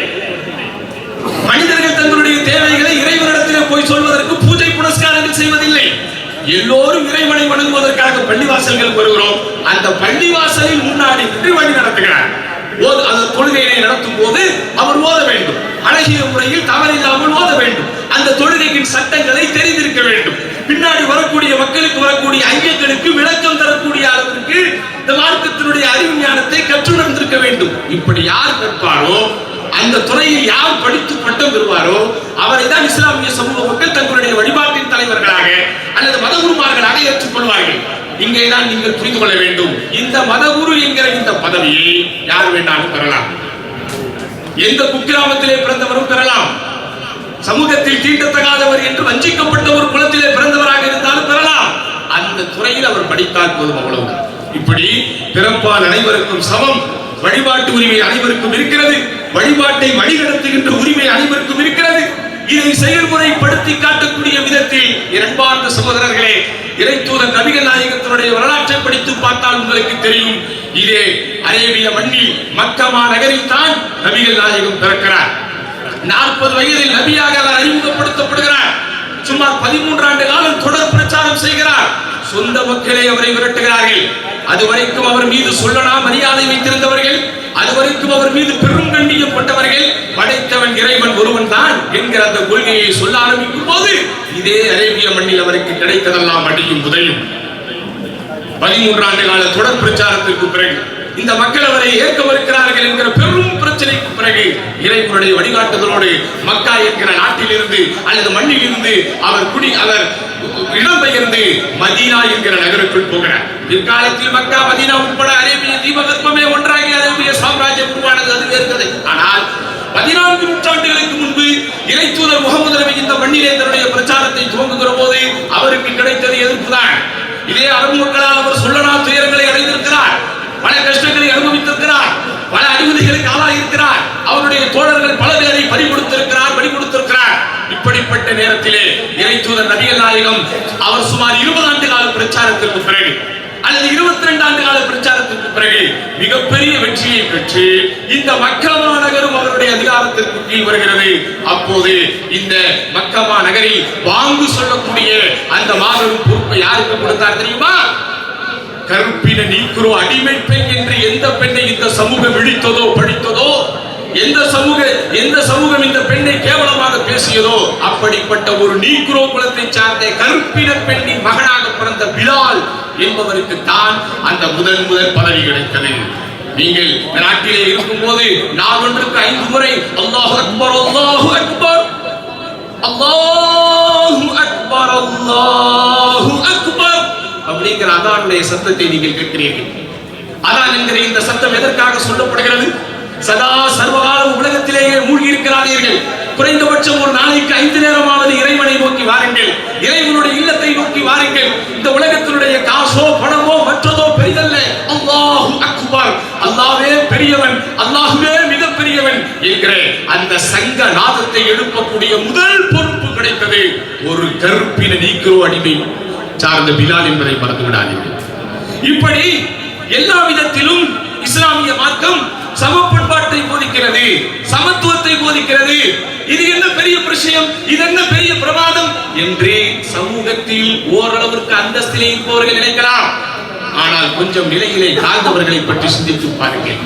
மனிதர்கள் தங்களுடைய தேவைகளை இறைவனிடத்திலே போய் சொல்வதற்கு பூஜை புனஸ்காரங்கள் செய்வதில்லை. எல்லோரும் இறைவனை வணங்குவதற்காக பள்ளிவாசல்கள் வருகிறோம். அந்த பள்ளிவாசலில் முன்னாடி நின்று வழி நடத்துகிறார். அந்த தொழுகையை நடத்தும் போது அவர் ஓத வேண்டும், அழகிய முறையில் தவறில்லாமல் ஓத வேண்டும். அந்த தொழுகையின் சட்டங்களை தெரிந்திருக்க வேண்டும். பின்னாடி வரக்கூடிய மக்களுக்கு வரக்கூடிய ஐயங்களுக்கு விளக்கம் தரக்கூடிய அளவிற்கு இந்த மார்க்கத்தினுடைய அறிவு ஞானத்தை கற்றுணர்ந்திருக்க வேண்டும். இப்படி யார் கற்பாரோ, அந்த துறையில் யார் படித்து பட்டம் பெறுவாரோ அவரை தான் இஸ்லாமிய சமூக மக்கள் தங்களுடைய வழிபாட்டின் தலைவர்களாக அல்லது மதகுருமார்களாக ஏற்றுக்கொள்வார்கள். இங்கேதான் நீங்கள் புரிந்து கொள்ள வேண்டும், இந்த மதகுரு என்கிற இந்த பதவியை யார் வேண்டாலும் பெறலாம். எந்த குக்கிராமத்திலே பிறந்தவரும் பெறலாம். சமூகத்தில் தீண்டத்தகாதவர் என்று வஞ்சிக்கப்பட்ட ஒரு குலத்திலே பிறந்தவராக இருந்தாலும் பெறலாம். அந்த துறையில் அவர் படித்தால் போதும், அவ்வளவுதான். இப்படி பிறப்பால் அனைவருக்கும் சமம், வழிபாட்டு உரிமை அனைவருக்கும் இருக்கிறது, வழிபாட்டை வழிநடத்துகின்ற உரிமை அனைவருக்கும் இருக்கிறது. இதை செயல்முறைப்படுத்தி காட்டக்கூடிய விதத்தில் இரண்டார்ந்த சகோதரர்களே, இறைத்தூதர் நபிகள் நாயகத்தினுடைய வரலாற்றை படித்து பார்த்தால் உங்களுக்கு தெரியும். இதே அரேபிய மண்ணில் மக்கா நகரில் தான் நபிகள் நாயகம் பிறக்கிறார். 40 வயதில் நபியாக அவர் அறிமுகப்படுத்தப்படுகிறார். சுமார் 13 ஆண்டு காலம் தொடர் பிரச்சாரம் செய்கிறார். சொந்த மக்களே அவரை விரட்டுகிறார்கள். அதுவரைக்கும் அவர் மீது சொல்லனா மரியாதை வைத்திருந்தவர்கள், அதுவரைக்கும் அவர் மீது பெரும் கண்டிக்கப்பட்டவர்கள், படைத்தவன் இறைவன் ஒருவன் தான் என்கிற அந்த கொள்கையை சொல்ல ஆரம்பிக்கும் போது இதே அரேபிய மண்ணில் அவருக்கு கிடைத்ததெல்லாம் அடியும் உதயும். 13 ஆண்டு கால தொடர் பிரச்சாரத்திற்கு பிறகு இந்த மக்கள் அவரை ஏற்க மறுக்கிறார்கள் என்கிற பெரும் பிரச்சனைக்கு பிறகு இறைவனுடைய வழிகாட்டுதலோடு மக்கா என்கிற நாட்டிலிருந்து அல்லது மண்ணில் இருந்து அவர் இடம்பெயர்ந்து மதீனா என்கிற நகருக்குள் போகிறார். பிற்காலத்தில் மக்கா மதீனா உட்பட அரேபிய தீபகற்பமே ஒன்றாகி அரேபிய சாம்ராஜ்யம் உருவானது, அது வேறு கதை. ஆனால் 14 நூற்றாண்டுகளுக்கு முன்பு இறைத்தூதர் முகமது நபி இந்த மண்ணிலே தன்னுடைய பிரச்சாரத்தை துவங்குகிற போது அவருக்கு கிடைத்தது எதிர்ப்புதான். இதே அரபு மக்களால் அவர் சொல்லனா துயரங்களை அடைந்திருக்கிறார், பல கஷ்டங்களை அனுபவித்திருக்கிறார், பல அடிமதிகளுக்கு ஆளாயிருக்கிறார், அவருடைய தோழர்கள் பல பேரை பறி கொடுத்திருக்கிறார். இப்படிப்பட்ட நேரத்திலே இறைத்தூதர் நபிகள் நாயகம் அவர் சுமார் 20 ஆண்டு கால பிரச்சாரத்திற்கு பிறகு அல்லது 22 ஆண்டு கால பிரச்சாரத்திற்கு பிறகு மிகப்பெரிய வெற்றியை பெற்று இந்த மக்கா மாநகரும் அவருடைய அதிகாரத்திற்கு கீழ் வருகிறது. அப்போது இந்த மக்கா மாநகரில் வாங்கு சொல்லக்கூடிய அந்த மாபெரும் பொறுப்பை யாருக்கு கொடுத்தார் தெரியுமா? கருப்பின நீக்குறோ அடிமை பெண் என்று எந்த பெண்ணை இந்த சமூகம் இழித்ததோ படித்ததோ, எந்த சமூகம் இந்த பெண்ணை கேவலமாக பேசியதோ, அப்படிப்பட்ட ஒரு நீக்குறோ குலத்தை சார்ந்த கருப்பின பெண்ணின் மகனாக பிறந்த பிலால் என்பவருக்கு தான் அந்த முதல் பதவி கிடைத்தது. நீங்கள் நாட்டிலே இருக்கும் போது நாளொன்றுக்கு 5 முறை அல்லாஹு அக்பர் அல்லாஹு அக்பர் அல்லாஹு அக்பர் அல்லாஹு அக்பர் அப்படிங்கிற அதானுடைய சத்தத்தை நீங்கள் கேட்கிறீர்கள். அதான் என்கிற இந்த சத்தம் எதற்காக சொல்லப்படுகிறது? சதா சர்வகாலம் உலகத்திலேயே மூழ்கி இருக்கிறார்கள். குறைந்தபட்சம் ஒரு நாளைக்கு 5 நேரமாவது இறைவனை நோக்கி வாருங்கள், இறைவனுடைய இல்லத்தை நோக்கி வாருங்கள். இந்த உலகத்தினுடைய காசோ பணமோ மற்றதோ பெரிதல்ல. அல்லாஹு அக்பர், அல்லாஹ்வே பெரியவன், அல்லாஹ்வே மிக பெரியவன் என்கிற அந்த சங்க நாதத்தை எழுப்பக்கூடிய முதல் பொறுப்பு கிடைத்தது ஒரு கருப்பின நீக்குறோ அடிமை சார்ந்த பிலால் என்பதை மறந்து விடாதீர்கள். இப்படி எல்லா விதத்திலும் இஸ்லாமிய மார்க்கம் சமப்பண்பாட்டை போதிக்கிறது, சமத்துவத்தை போதிக்கிறது. இது என்ன பெரிய விஷயம், இது என்ன பெரிய பிரமாதம் என்று சமூகத்தில் ஓரளவிற்கு அந்தஸ்திலே இருப்பவர்கள் நினைக்கலாம். ஆனால் கொஞ்சம் நிலையிலே தாழ்ந்தவர்களை பற்றி சிந்தித்து பாருங்கள்.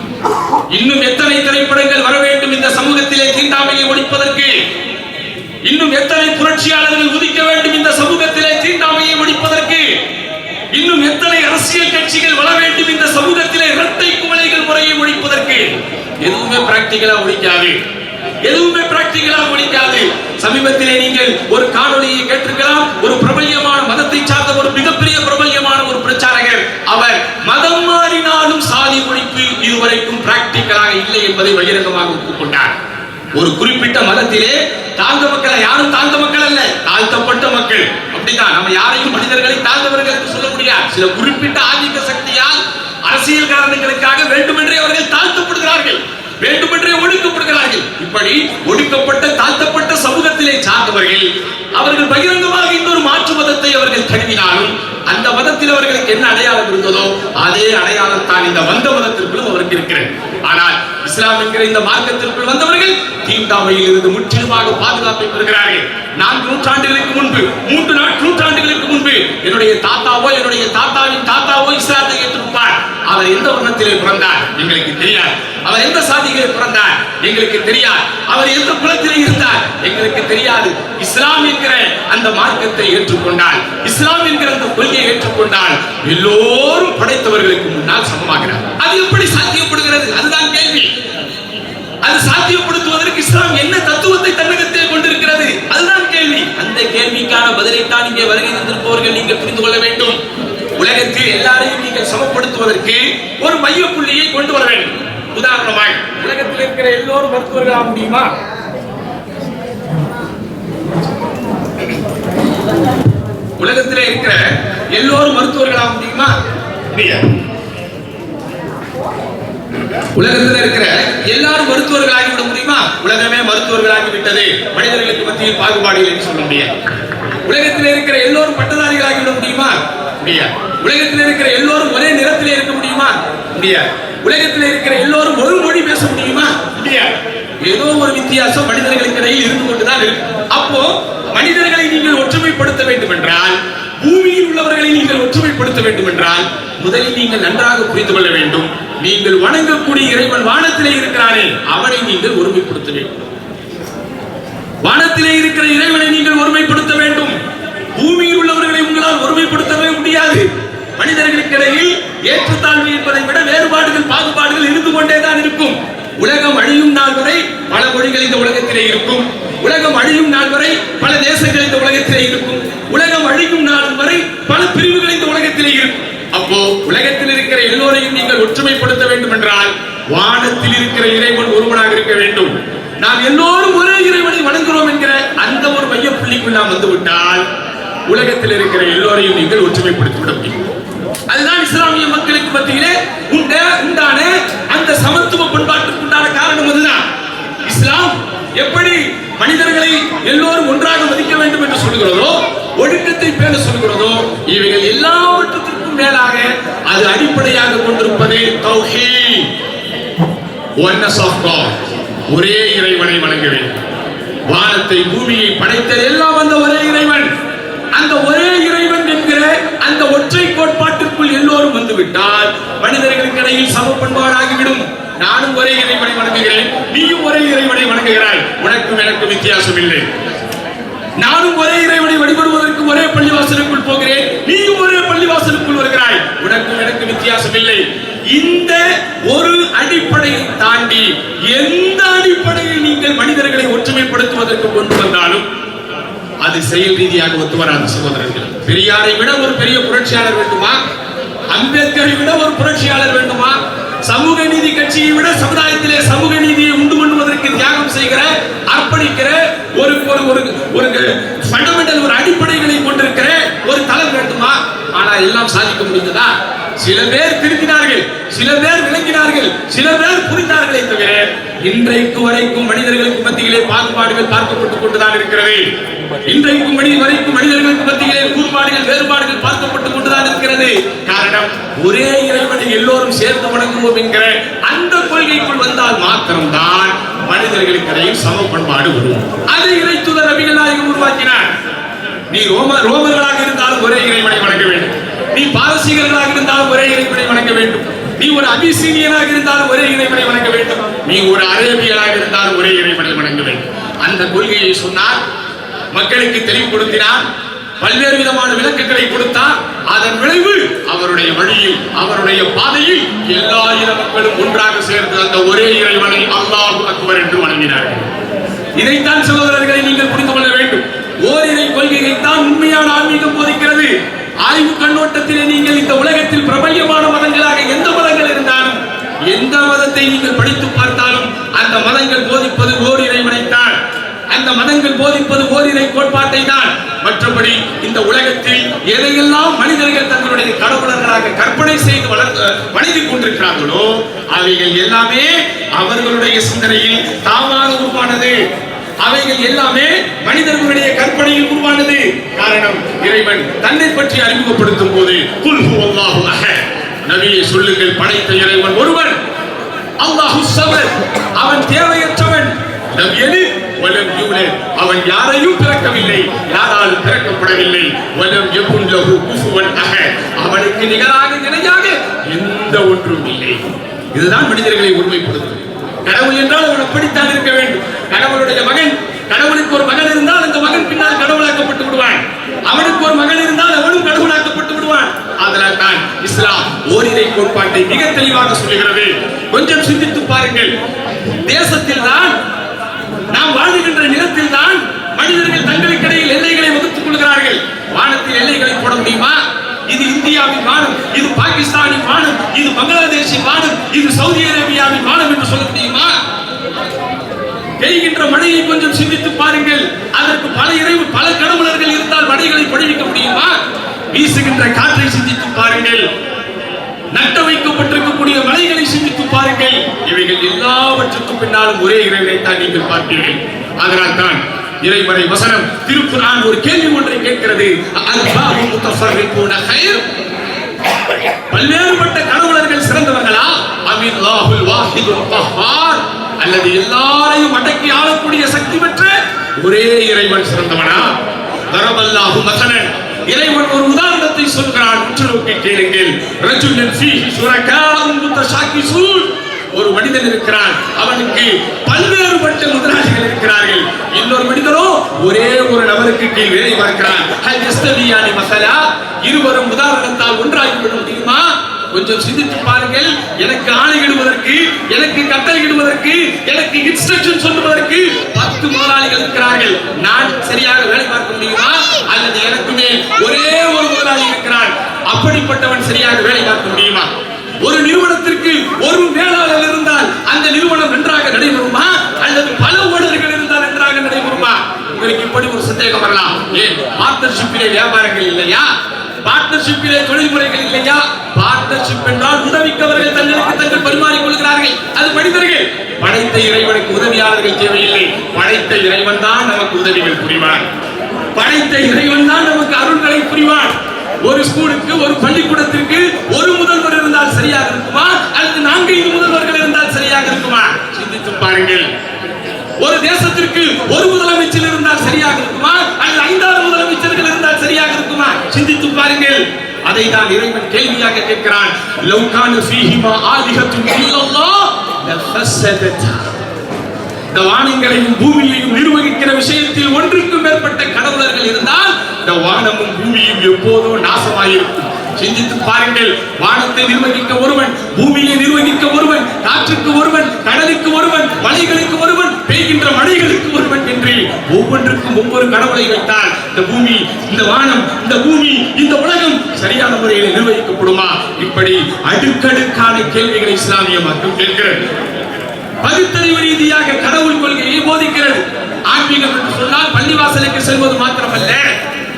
இன்னும் எத்தனை திரைப்படங்கள் வர வேண்டும் இந்த சமூகத்திலே தீண்டாமையை ஒழிப்பதற்கு? இன்னும் எத்தனை புரட்சியாளர்கள் உதிக்க வேண்டும் இந்த சமூகத்திலே தீண்டாமையை ஒழிப்பதற்கு? இன்னும் எத்தனை அரசியல் கட்சிகள் வர வேண்டும் இந்த சமூகத்திலே இரட்டை குவளைகள் முறையை ஒழிப்பதற்கு? எதுவுமே பிராக்டிகலா ஒழிக்காது, எதுவுமே பிராக்டிகலா ஒழிக்காது. சமீபத்திலே நீங்கள் ஒரு காணொலியை கேட்டிருக்கலாம். ஒரு பிரபல்யமான மதத்தை சார்ந்த ஒரு மிகப்பெரிய பிரபல்யமான ஒரு பிரச்சாரகர், அவர் மதம் மாறினாலும் சாதி ஒழிப்பு இதுவரைக்கும் பிராக்டிகலாக இல்லை என்பதை பகிரங்கமாக ஒப்புக்கொண்டார். ஒரு குறிப்பிட்ட மதத்திலே தாழ்ந்த மக்கள் யாரும் தாழ்ந்த மக்கள் அல்ல, தாழ்த்தப்பட்ட மக்கள். அப்படிதான் நம்ம யாரையும் மனிதர்களை தாழ்ந்தவர்கள் என்று சொல்ல முடியாது. சில குறிப்பிட்ட ஆதிக்க சக்தியால் அரசியல் காரணங்களுக்காக வேண்டுமென்றே அவர்கள் தாழ்த்தப்படுகிறார்கள், வேண்டுமென்றே ஒடுக்கப்படுகிறார்கள். இப்படி ஒடுக்கப்பட்ட தாழ்த்தப்பட்ட சமூகத்திலே சார்ந்தவர்கள் அவர்கள் பகிரங்கமாக இன்னொரு மாற்று மதத்தை அவர்கள் கருதினாலும் அந்த மதத்தில் அவர்களுக்கு என்ன அடையாளம் இருந்ததோ அதே அடையாளம் தான் இந்த வந்த மதத்திற்குள்ளும் அவருக்கு இருக்கிறது. ஆனால் இஸ்லாம் என்கிற இந்த மார்க்கத்திற்குள் வந்தவர்கள் தீண்டாமையில் இருந்து முற்றிலுமாக பாதுகாப்பை பெறுகிறார்கள். 4 நூற்றாண்டுகளுக்கு முன்பு, 3 நூற்றாண்டுகளுக்கு முன்பு என்னுடைய தாத்தாவோ என்னுடைய தாத்தாவின் தாத்தாவோ இஸ்லாத்தை ஏற்றிருப்பார். அவர் எந்த வர்ணத்திலே பிறந்தார் எங்களுக்கு தெரியாது, அவர் எந்த சாதியிலே பிறந்தார் எங்களுக்கு தெரியாது, அவர் எந்த குலத்திலே இருந்தார் எங்களுக்கு தெரியாது. இஸ்லாம் என்கிற அந்த மார்க்கத்தை ஏற்றுக்கொண்டால், இஸ்லாம் என்கிற அந்த கொள்கையை ஏற்றுக்கொண்டால் எல்லோரும் படைத்தவர்களுக்கு முன்னால் சமமாகிறார். அது எப்படி சாத்தியப்படுகிறது? அதுதான் கேள்வி. அது சாத்தியப்படுத்துவதற்கு இஸ்லாம் என்ன தத்துவத்தை தன்னகத்தே கொண்டிருக்கிறது? அதுதான் கேள்வி. அந்த கேள்விக்கான பதிலைத்தான் இங்கே வருகை தந்திருப்பவர்கள் நீங்கள் புரிந்து கொள்ள வேண்டும். உலகத்தில் எல்லாரையும் நீங்கள் சமப்படுத்துவதற்கு ஒரு மைய புள்ளியை கொண்டு வர வேண்டும். உதாரணமாக உலகத்தில் இருக்கிற எல்லோரும் மருத்துவர்களாக முடியுமா? உலகத்தில் இருக்கிற எல்லோரும் மருத்துவர்களாக முடியுமா? உலகத்தில் இருக்கிற எல்லாரும் மருத்துவர்களாகிவிட முடியுமா? உலகமே மருத்துவர்களாகி விட்டது, மனிதர்களுக்கு மத்தியில் பாகுபாடு என்று சொல்ல முடியாது. உலகத்தில் இருக்கிற எல்லோரும் பட்டதாரிகளாகிவிட முடியுமா? முடியாது. உலகத்தில் இருக்கிற எல்லோரும் ஒரே நிறத்திலே இருக்க முடியுமா? முடியாது. உலகத்தில் இருக்கிற எல்லோரும் ஒரு மொழி பேச முடியுமா? முடியாது. ஏதோ ஒரு வித்தியாசம் மனிதர்களுக்கு இடையில் இருந்து கொண்டுதான் இருக்கு. அப்போ மனிதர்களை நீங்கள் ஒற்றுமைப்படுத்த வேண்டும் என்றால், பூமியில் உள்ளவர்களை நீங்கள் ஒற்றுமைப்படுத்த வேண்டும் என்றால் முதலில் நீங்கள் நன்றாக புரிந்து கொள்ள வேண்டும். நீங்கள் வணங்கக்கூடிய இறைவன் வானத்திலே இருக்கிறானே அவனை நீங்கள் ஒருமைப்படுத்த வேண்டும். வானத்திலே இருக்கிற இறைவனை நீங்கள் ஒருமைப்படுத்த வேண்டும். பூமியில் உள்ளவர்களை உங்களால் ஒருமைப்படுத்தவே முடியாது. மனிதர்களுக்கு இடையில் ஏற்றத்தாழ்வு என்பதை விட வேறுபாடுகள், பாகுபாடுகள் இருந்து கொண்டேதான் இருக்கும். உலகம் அழியும் நாள் வரை பல மொழிகள் இந்த உலகத்திலே இருக்கும். உலகம் அழியும் நாள் வரை பல தேசங்கள் இந்த உலகத்திலே இருக்கும். உலகம் அழியும் நாள் வரை பல பிரிவுகள் இந்த உலகத்திலே இருக்கும். அப்போ உலகத்தில் இருக்கிற எல்லோரையும் நீங்கள் ஒற்றுமைப்படுத்த வேண்டும் என்றால் வானத்தில் இருக்கிற இறைவன் ஒருவனாக இருக்க வேண்டும். நாம் எல்லோரும் ஒரே இறைவனை வணங்குகிறோம் என்கிற அந்த ஒரு மைய புள்ளிக்குள் நாம் வந்துவிட்டால் உலகத்தில் இருக்கிற எல்லோரையும் நீங்கள் ஒற்றுமைப்படுத்தி விட முடியும். அதுதான் இஸ்லாமிய மக்களுக்கு மத்தியிலே உண்டான அந்த சமத்துவ பண்பாட்டுக்கு உண்டான காரணம். அதுதான் இஸ்லாம் எப்படி மனிதர்களை எல்லோரும் ஒன்றாக மதிக்க வேண்டும் என்று சொல்கிறதோ, ஒழுக்கத்தை பேண சொல்கிறதோ இவைகள் எல்லாவற்றிற்கும் மேலாக அது அடிப்படையாக கொண்டிருப்பது தௌஹீத், ஒன்னஸ் ஆஃப் காட், ஒரே இறைவனை வணங்க வேண்டும். வானத்தை பூமியை படைத்தது எல்லாம் அந்த ஒரே இறைவன். அந்த ஒரே இறைவன் என்கிற அந்த ஒற்றை கோட்பாட்டிற்குள் எல்லோரும் வந்துவிட்டால் மனிதர்களுக்கு இடையில் சமப்பண்பாடாகிவிடும். நானும் ஒரே இறைவனை வணங்குகிறேன், நீயும் ஒரே இறைவனை வணங்குகிறாய், உனக்கும் எனக்கு வித்தியாசம் இல்லை. நானும் ஒரே இறைவனை வழிபடுவதற்கு ஒரே பள்ளிவாசலுக்குள் போகிறேன், நீயும் ஒரே பள்ளிவாசலுக்குள் வருகிறாய், உனக்கும் எனக்கு வித்தியாசம் இல்லை. இந்த ஒரு அடிப்படையை தாண்டி எந்த அடிப்படையை நீங்கள் மனிதர்களை ஒற்றுமைப்படுத்துவதற்கு கொண்டு வந்தாலும் அது செயல் ரீதியாக ஒத்து வராது. சகோதரர்கள், பெரியாரை விட ஒரு பெரிய புரட்சியாளர் வேண்டுமா? அம்பேத்கரை விட ஒரு புரட்சியாளர் வேண்டுமா? சமூக நீதி கட்சியை விட சமுதாயத்திலே சமூக நீதியை உண்டு பண்ணுவதற்கு தியாகம் செய்கிற, அர்ப்பணிக்கிற ஒரு ஃபண்டமெண்டல், ஒரு அடிப்படைகளை கொண்டிருக்கிற ஒரு தளம் வேண்டுமா? ஆனா எல்லாம் சாதிக்க முடிந்ததா? சில பேர் திருத்தினார்கள், சில பேர் விளங்கினார்கள், சில பேர் புரிந்தார்களே தவிர இன்றைக்கு வரைக்கும் மனிதர்களுக்கு மத்தியிலே பாகுபாடுகள் பார்க்கப்பட்டுக் கொண்டுதான் இருக்கிறது. இன்றைக்கும் வரைக்கும் மனிதர்களுக்கு மத்தியிலே கூறுபாடுகள், வேறுபாடுகள் பார்க்கப்பட்டுக் கொண்டுதான் இருக்கிறது. காரணம், ஒரே இறைவனை எல்லோரும் சேர்ந்து வணங்குவோம் என்கிற அந்த கொள்கைக்குள் வந்தால் மாத்திரம்தான் மனிதர்களுக்கு இடையில் சம பண்பாடு வரும். அதை இறை தூதர் நபிகள் நாயகம் உருவாக்கினார். நீ ரோமர்களாக இருந்தாலும் ஒரே இறைவனை வணங்க வேண்டும், நீ பாரசீகர்களாக இருந்தாலும் ஒரே இறைவனை வணங்க வேண்டும், நீ ஒரு அபிசீனியனாக இருந்தாலும் ஒரே இறைவனை வணங்க வேண்டும், நீ ஒரு அரேபியனாக இருந்தாலும் ஒரே இறைவனை வணங்க வேண்டும். அந்த கொள்கையை சொன்னார், மக்களுக்கு தெளிவுபடுத்தினார், பல்வேறு விதமான விளக்குகளை கொடுத்தார். அதன் விளைவு அவருடைய வழியில், அவருடைய பாதையில் எல்லா இன மக்களும் ஒன்றாக சேர்ந்து அந்த ஒரே இறைவனை அல்லாஹ் அக்பர் என்று வணங்கினார்கள். இதைத்தான் சகோதரர்களை நீங்கள் புரிந்து கொள்ள வேண்டும். ஓரிரை கொள்கையைத்தான் உண்மையான ஆன்மீகம் போதிக்கிறது. ஆய்வு கண்ணோட்டத்திலே நீங்கள் இந்த உலகத்தில் பிரபல்யமான மதங்களாக எந்த மதங்கள் இருந்தாலும், எந்த மதத்தை நீங்கள் படித்து பார்த்தாலும் அந்த மதங்கள் போதிப்பது ஓர் இறைவனைத்தான், அந்த மதங்கள் போதிப்பது ஓரிரை கோட்பாட்டை தான். மற்றபடி இந்த உலகத்தில் எதையெல்லாம் மனிதர்கள் தங்களுடைய கடவுளர்களாக கற்பனை செய்து வணங்கிக் கொண்டிருக்கிறார்களோ அவைகள் எல்லாமே அவர்களுடைய சிந்தனையில் தாமாக உருவானது, அவைகள் எல்லாமே மனிதர்களுடைய கற்பனையில் உருவானது. காரணம், இறைவன் தன்னை பற்றி அறிமுகப்படுத்தும் போது குல் ஹுவல்லாஹு அஹத், நபியே சொல்லுங்கள், படைத்த இறைவன் ஒருவன், அல்லாஹு ஸமத், அவன் தேவையற்றவன், லம் யலித் வலம் யூலத், அவன் யாரையும் பிறக்கவில்லை, யாராலும் பிறக்கப்படவில்லை, வலம் யகுன் லஹு குஃபுவன் அஹத், அவனுக்கு நிகராக இணையாக எந்த ஒன்றும் இல்லை. இதுதான் மனிதர்களை ஒருமைப்படுத்தும். கடவுள் என்றால் அவன் அப்படித்தான் இருக்க வேண்டும். கடவுளுடைய மகன், கடவுளுக்கு ஒரு மகன் இருந்தால் அந்த மகன் பின்னால் கடவுளாக்கப்பட்டு விடுவான், அவனுக்கு ஒரு மகன் இருந்தால் அவனும் கடவுளாக்கப்பட்டு விடுவான். அதனால் தான் இஸ்லாம் ஓரிரை கோட்பாட்டை மிக தெளிவாக சொல்லுகிறது. கொஞ்சம் சிந்தித்து பாருங்கள். தேசத்தில் தான், நாம் வாழுகின்ற நிலத்தில் தான் மனிதர்கள் தங்களுக்கிடையில் எல்லைகளை வகுத்துக் கொள்கிறார்கள். வானத்தில் எல்லைகளை போட முடியுமா? இது இந்தியாவின் வானம், இது பாகிஸ்தானின் வானம், இது பங்களாதேஷின் வானம், இது சவுதி அரேபியாவின் வானம் என்று சொல்ல முடியுமா? பெய்கின்ற மழையை கொஞ்சம் சிந்தித்து பாருங்கள். அதற்கு பல கடவுளர்கள் இருந்தால் மழைகளை பொழிவிக்க முடியுமா? வீசுகின்ற காற்றை சிந்தித்து பாருங்கள், நட்ட வைக்கப்பட்டிருக்கக்கூடிய மலைகளை சிந்தித்து பாருங்கள். இவைகள் எல்லாவற்றுக்கும் பின்னாலும் ஒரே இறைவனை தான் நீங்கள் பார்ப்பீர்கள். அதனால் தான் இறைவனை வசனம் திருக்குர்ஆன் ஒரு கேள்வி ஒன்றை கேட்கிறது, அல்பாஹு முத்தஃபர்ரிகூன கைர், பல்வேறுபட்ட கடவுளர்கள் சிறந்தவர்களா, அல்லாஹுல் வாஹிதுல் கஹ்ஹார், அல்லது எல்லாரையும் அடக்கி ஆளக்கூடிய சக்தி பெற்ற ஒரே இறைவன் சிறந்தவனா? தரபல்லாஹு மஸலன், இறைவன் ஒரு உதாரணத்தை சொல்கிறான், உற்று நோக்கி கேளுங்கள். ரஜுலன் ஃபீஹி ஷுரகாஉன் முத்தஷாக்கிஸூன், ஒரு மனிதன் இருக்கிறான், அவனுக்கு பல்வேறுபட்ட முதலாளிகள் இருக்கிறார்கள். இன்னொரு மனிதனோ ஒரே ஒரு நபருக்கு கீழ் வேலை பார்க்கிறான். ஹல் யஸ்தவியானி மஸலா, இருவரும் உதாரணத்தால் ஒன்றாகிவிட முடியுமா? கொஞ்சம் சிந்தித்து பாருங்கள். எனக்கு ஆணையிடுவதற்கு, எனக்கு கட்டளையிடுவதற்கு, எனக்கு இன்ஸ்ட்ரக்ஷன் சொல்லுவதற்கு 10 முதலாளிகள் இருக்கிறார்கள். நான் சரியாக வேலை பார்க்க முடியுமா? அல்லது எனக்குமே ஒரே ஒரு முதலாளி இருக்கிறான், அப்படிப்பட்டவன் சரியாக வேலை பார்க்க முடியுமா? ஒரு நிறுவனத்திற்கு ஒரு மேலாளர் இருந்தால் அந்த நிறுவனம் நன்றாக நடைபெறுமா? அல்லது பல ஓனர்கள் இருந்தால் நன்றாக நடைபெறுமா? உங்களுக்கு இப்படி ஒரு சந்தேகம் வரலாம். ஏன் பார்ட்னர்ஷிப்பிலே வியாபாரங்கள் இல்லையா? பார்ட்னர்ஷிப்பிலே தொழில்முறைகள் இல்லையா? பார்ட்னர்ஷிப் என்றால் உதவிக்கவர்கள் தங்களுக்கு தங்கள் பரிமாறிக் கொள்கிறார்கள், அது மனிதர்கள். படைத்த இறைவனுக்கு உதவியாளர்கள் தேவையில்லை, படைத்த இறைவன் தான் நமக்கு உதவிகள் புரிவார். படைத்த இறைவன் தான் நமக்கு அருள்களை புரிவான். ஒரு ஸ்கூலுக்கு, ஒரு பள்ளிக்கூடத்திற்கு ஒரு முதல்வர் இருந்தால் சரியாக இருக்குமா, அல்லது 4-5 முதல்வர்கள் இருந்தால் சரியாக இருக்குமா? சிந்தித்து பாருங்கள். ஒரு தேசத்திற்கு ஒரு முதலமைச்சர் இருந்தால் சரியாக இருக்குமா, அல்லது 5-6 முதலமைச்சர்கள் இருந்தால் சரியாக இருக்குமா? சிந்தித்து பாருங்கள். அதை தான் இறைவன் கேள்வியாக கேட்கிறான். லவ் கான ஃபீஹிமா ஆலிஹத்துன் இல்லல்லாஹ் லஃபஸததா. இந்த வானங்களையும் பூமியையும் நிர்வகிக்கிற விஷயத்தில் ஒன்றுக்கும் மேற்பட்ட கடவுளர்கள் இருந்தால் இந்த வானமும் பூமியும் எப்போதோ நாசமாயிருக்கும். சிந்தித்து பாருங்கள். வானத்தை நிர்வகிக்க ஒருவன், பூமியை நிர்வகிக்க ஒருவன், காற்றுக்கு ஒருவன், கடலுக்கு ஒருவன், மலைகளுக்கு ஒருவன், பெய்கின்ற மழைகளுக்கு ஒருவன் என்று ஒவ்வொன்றுக்கும் ஒவ்வொரு கடவுளை வைத்தால் இந்த பூமி, இந்த வானம், இந்த பூமி, இந்த உலகம் சரியான முறையில் நிர்வகிக்கப்படுமா? இப்படி அடுக்கடுக்கான கேள்விகளை இஸ்லாமிய மக்கள் கேட்கிறது. பகுத்தறிவு ரீதியாக கடவுள் கொள்கையை போதிக்கிறது. ஆன்மீகம் என்று சொன்னால் பள்ளிவாசலுக்கு செல்வது மாத்திரமல்ல,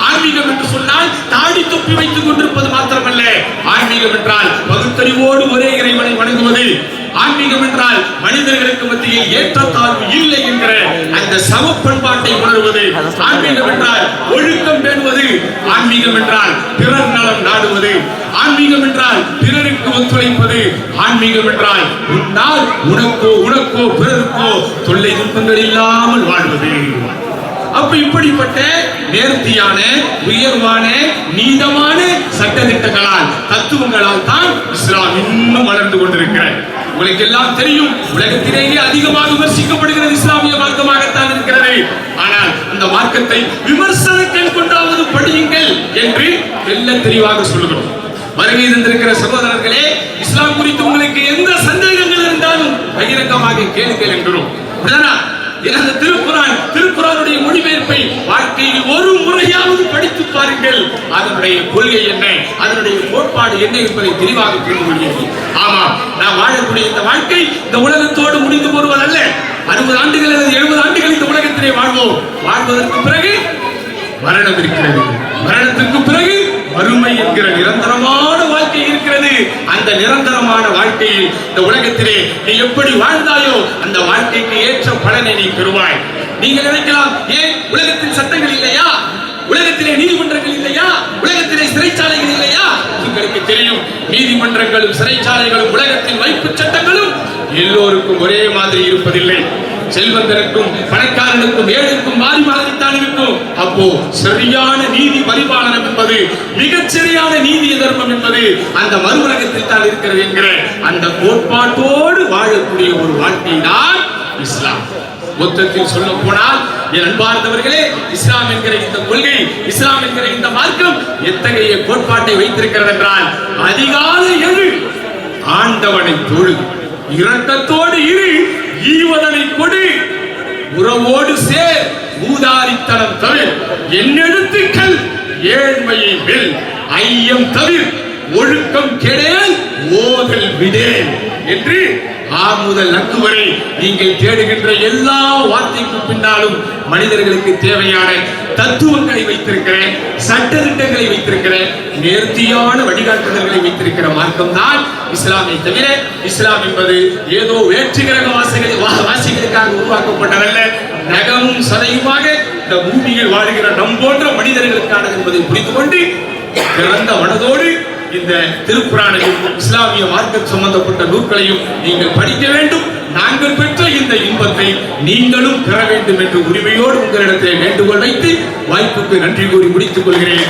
ஆன்மீகம் என்று சொன்னால் தாடி தொப்பி வைத்துக் கொண்டிருப்பது மாத்திரமல்ல, ஆன்மீகம் என்றால் பகுத்தறிவோடு ஒரே இறைவனை வணங்குவது, ஆன்மீகம் என்றால் மனிதர்களுக்கு மத்தியில் ஏற்றத்தாழ்வு இல்லை என்கிற அந்த சம பண்பாட்டை உணர்வது, ஆன்மீகம் என்றால் ஒழுக்கம் பேணுவது, ஆன்மீகம் என்றால் பிறர் நலம் நாடுவது, ஆன்மீகம் என்றால் பிறருக்கு ஒத்துழைப்பது, ஆன்மீகம் என்றால் உன்னால் உனக்கோ உனக்கோ பிறருக்கோ தொல்லை துன்பங்கள் இல்லாமல் வாழ்வது. அப்ப இப்படிப்பட்ட நேர்த்தியான, உயர்வான, நீதமான சட்டதிட்டங்களால், தத்துவங்களால் தான் இஸ்லாம் இன்னும் வளர்ந்து கொண்டிருக்கிறது. உங்களுக்கு எல்லாம் தெரியும், உலகத்திலேயே அதிகமாக விமர்சிக்கப்படுகிறது இஸ்லாமிய மார்க்கமாகத்தான் இருக்கிறது. ஆனால் அந்த மார்க்கத்தை விமர்சன கண் கொண்டாவது படியுங்கள் என்று வெள்ள தெளிவாக சொல்லுகிறோம். வருகை தந்திருக்கிற சகோதரர்களே, இஸ்லாம் குறித்து உங்களுக்கு எந்த சந்தேகங்கள் இருந்தாலும் பகிரங்கமாக கேளுங்கள் என்கிறோம். இந்த திருக்குறானுடைய மொழிபெயர்ப்பை வாழ்க்கையில் ஒரு முறையாவது படித்து பாருங்கள். அதனுடைய கொள்கை என்ன, அதனுடைய கோட்பாடு என்ன என்பதை தெளிவாக புரிந்து கொள்வீர்கள். ஆமா, நாம் வாழக்கூடிய இந்த வாழ்க்கை இந்த உலகத்தோடு முடிந்து போவதல்ல. 60 ஆண்டுகள் அல்லது 70 ஆண்டுகள் இந்த உலகத்திலே வாழ்வோம். வாழ்வதற்கு பிறகு மரணம் இருக்கிறது. மரணத்திற்கு பிறகு மறுமை என்கிற நிரந்தரமான வாழ்க்கை இருக்கிறது. அந்த நிரந்தரமான வாழ்க்கையில் இந்த உலகத்திலே நீ எப்படி வாழ்ந்தாயோ அந்த வாழ்க்கைக்கு ஏற்ற பலனை நீ பெறுவாய். நீங்கள் நினைக்கலாம், ஏன் உலகத்தில் சட்டங்கள் இல்லையா, உலகத்திலே நீதிமன்றங்கள் இல்லையா, உலகத்திலே சிறைச்சாலைகள் இல்லையா? உங்களுக்கு தெரியும், நீதிமன்றங்களும் சிறைச்சாலைகளும் உலகத்தின் வைப்பு சட்டங்களும் எல்லோருக்கும் ஒரே மாதிரி இருப்பதில்லை. செல்வந்தருக்கும் பணக்காரனுக்கும் ஏழைக்கும் மாறி மாறித்தான் இருக்கும். அப்போ சரியான நீதி பரிபாலனம் என்பது, மிகச்சரியான நீதி தர்மம் என்பது அந்த மறு உலகத்தில் தான் இருக்கிறது என்கிற அந்த கோட்பாட்டோடு வாழக்கூடிய ஒரு வாழ்க்கை தான் இஸ்லாம். மொத்தத்தில் சொல்ல போனால் என் அன்பார்ந்தவர்களே, இஸ்லாம் என்கிற இந்த கொள்கை, இஸ்லாம் என்கிற இந்த மார்க்கம் எத்தகைய கோட்பாட்டை வைத்திருக்கிறது என்றால், அதிகாலை எழு, ஆண்டவனை தொழு, இரக்கத்தோடு இரு, ஈவதனை கொடு, உறவோடு சேர், ஊதாரித்தனம் தவிர, என்னெழுத்துக்கள் ஏழ்மையை வெல், ஐயம் தவிர, ஒழுக்கம் கெடேல், ஓதல் விடேல் என்று ஆ முதல் நக்கு வரை நீங்கள் தேடுகின்ற எல்லா வார்த்தைக்கும் பின்னாலும் மனிதர்களுக்கு தேவையான தத்துவங்களை வைத்திருக்கிற, சட்டத்திட்டங்களை வைத்திருக்கிற, நேர்த்தியான வழிகாட்டுதல்களை வைத்திருக்கிற மார்க்கம் தான் இஸ்லாமை தவிர, இஸ்லாம் என்பது ஏதோ வேற்றுகிரக வாசிகளுக்காக உருவாக்கப்பட்டதல்ல. நகமும் சதையுமாக இந்த பூமியில் வாழ்கிற நம் போன்ற மனிதர்களுக்கானது என்பதை புரிந்து கொண்டு பிறந்த மனதோடு இந்த திருக்குறானையும் இஸ்லாமிய மார்க்கம் சம்பந்தப்பட்ட நூல்களையும் நீங்கள் படிக்க வேண்டும். நாங்கள் பெற்ற இந்த இன்பத்தை நீங்களும் பெற வேண்டும் என்று உரிமையோடு உங்களிடத்தில் வேண்டுகோள் வைத்து வாய்ப்புக்கு நன்றி கூறி முடித்துக் கொள்கிறேன்.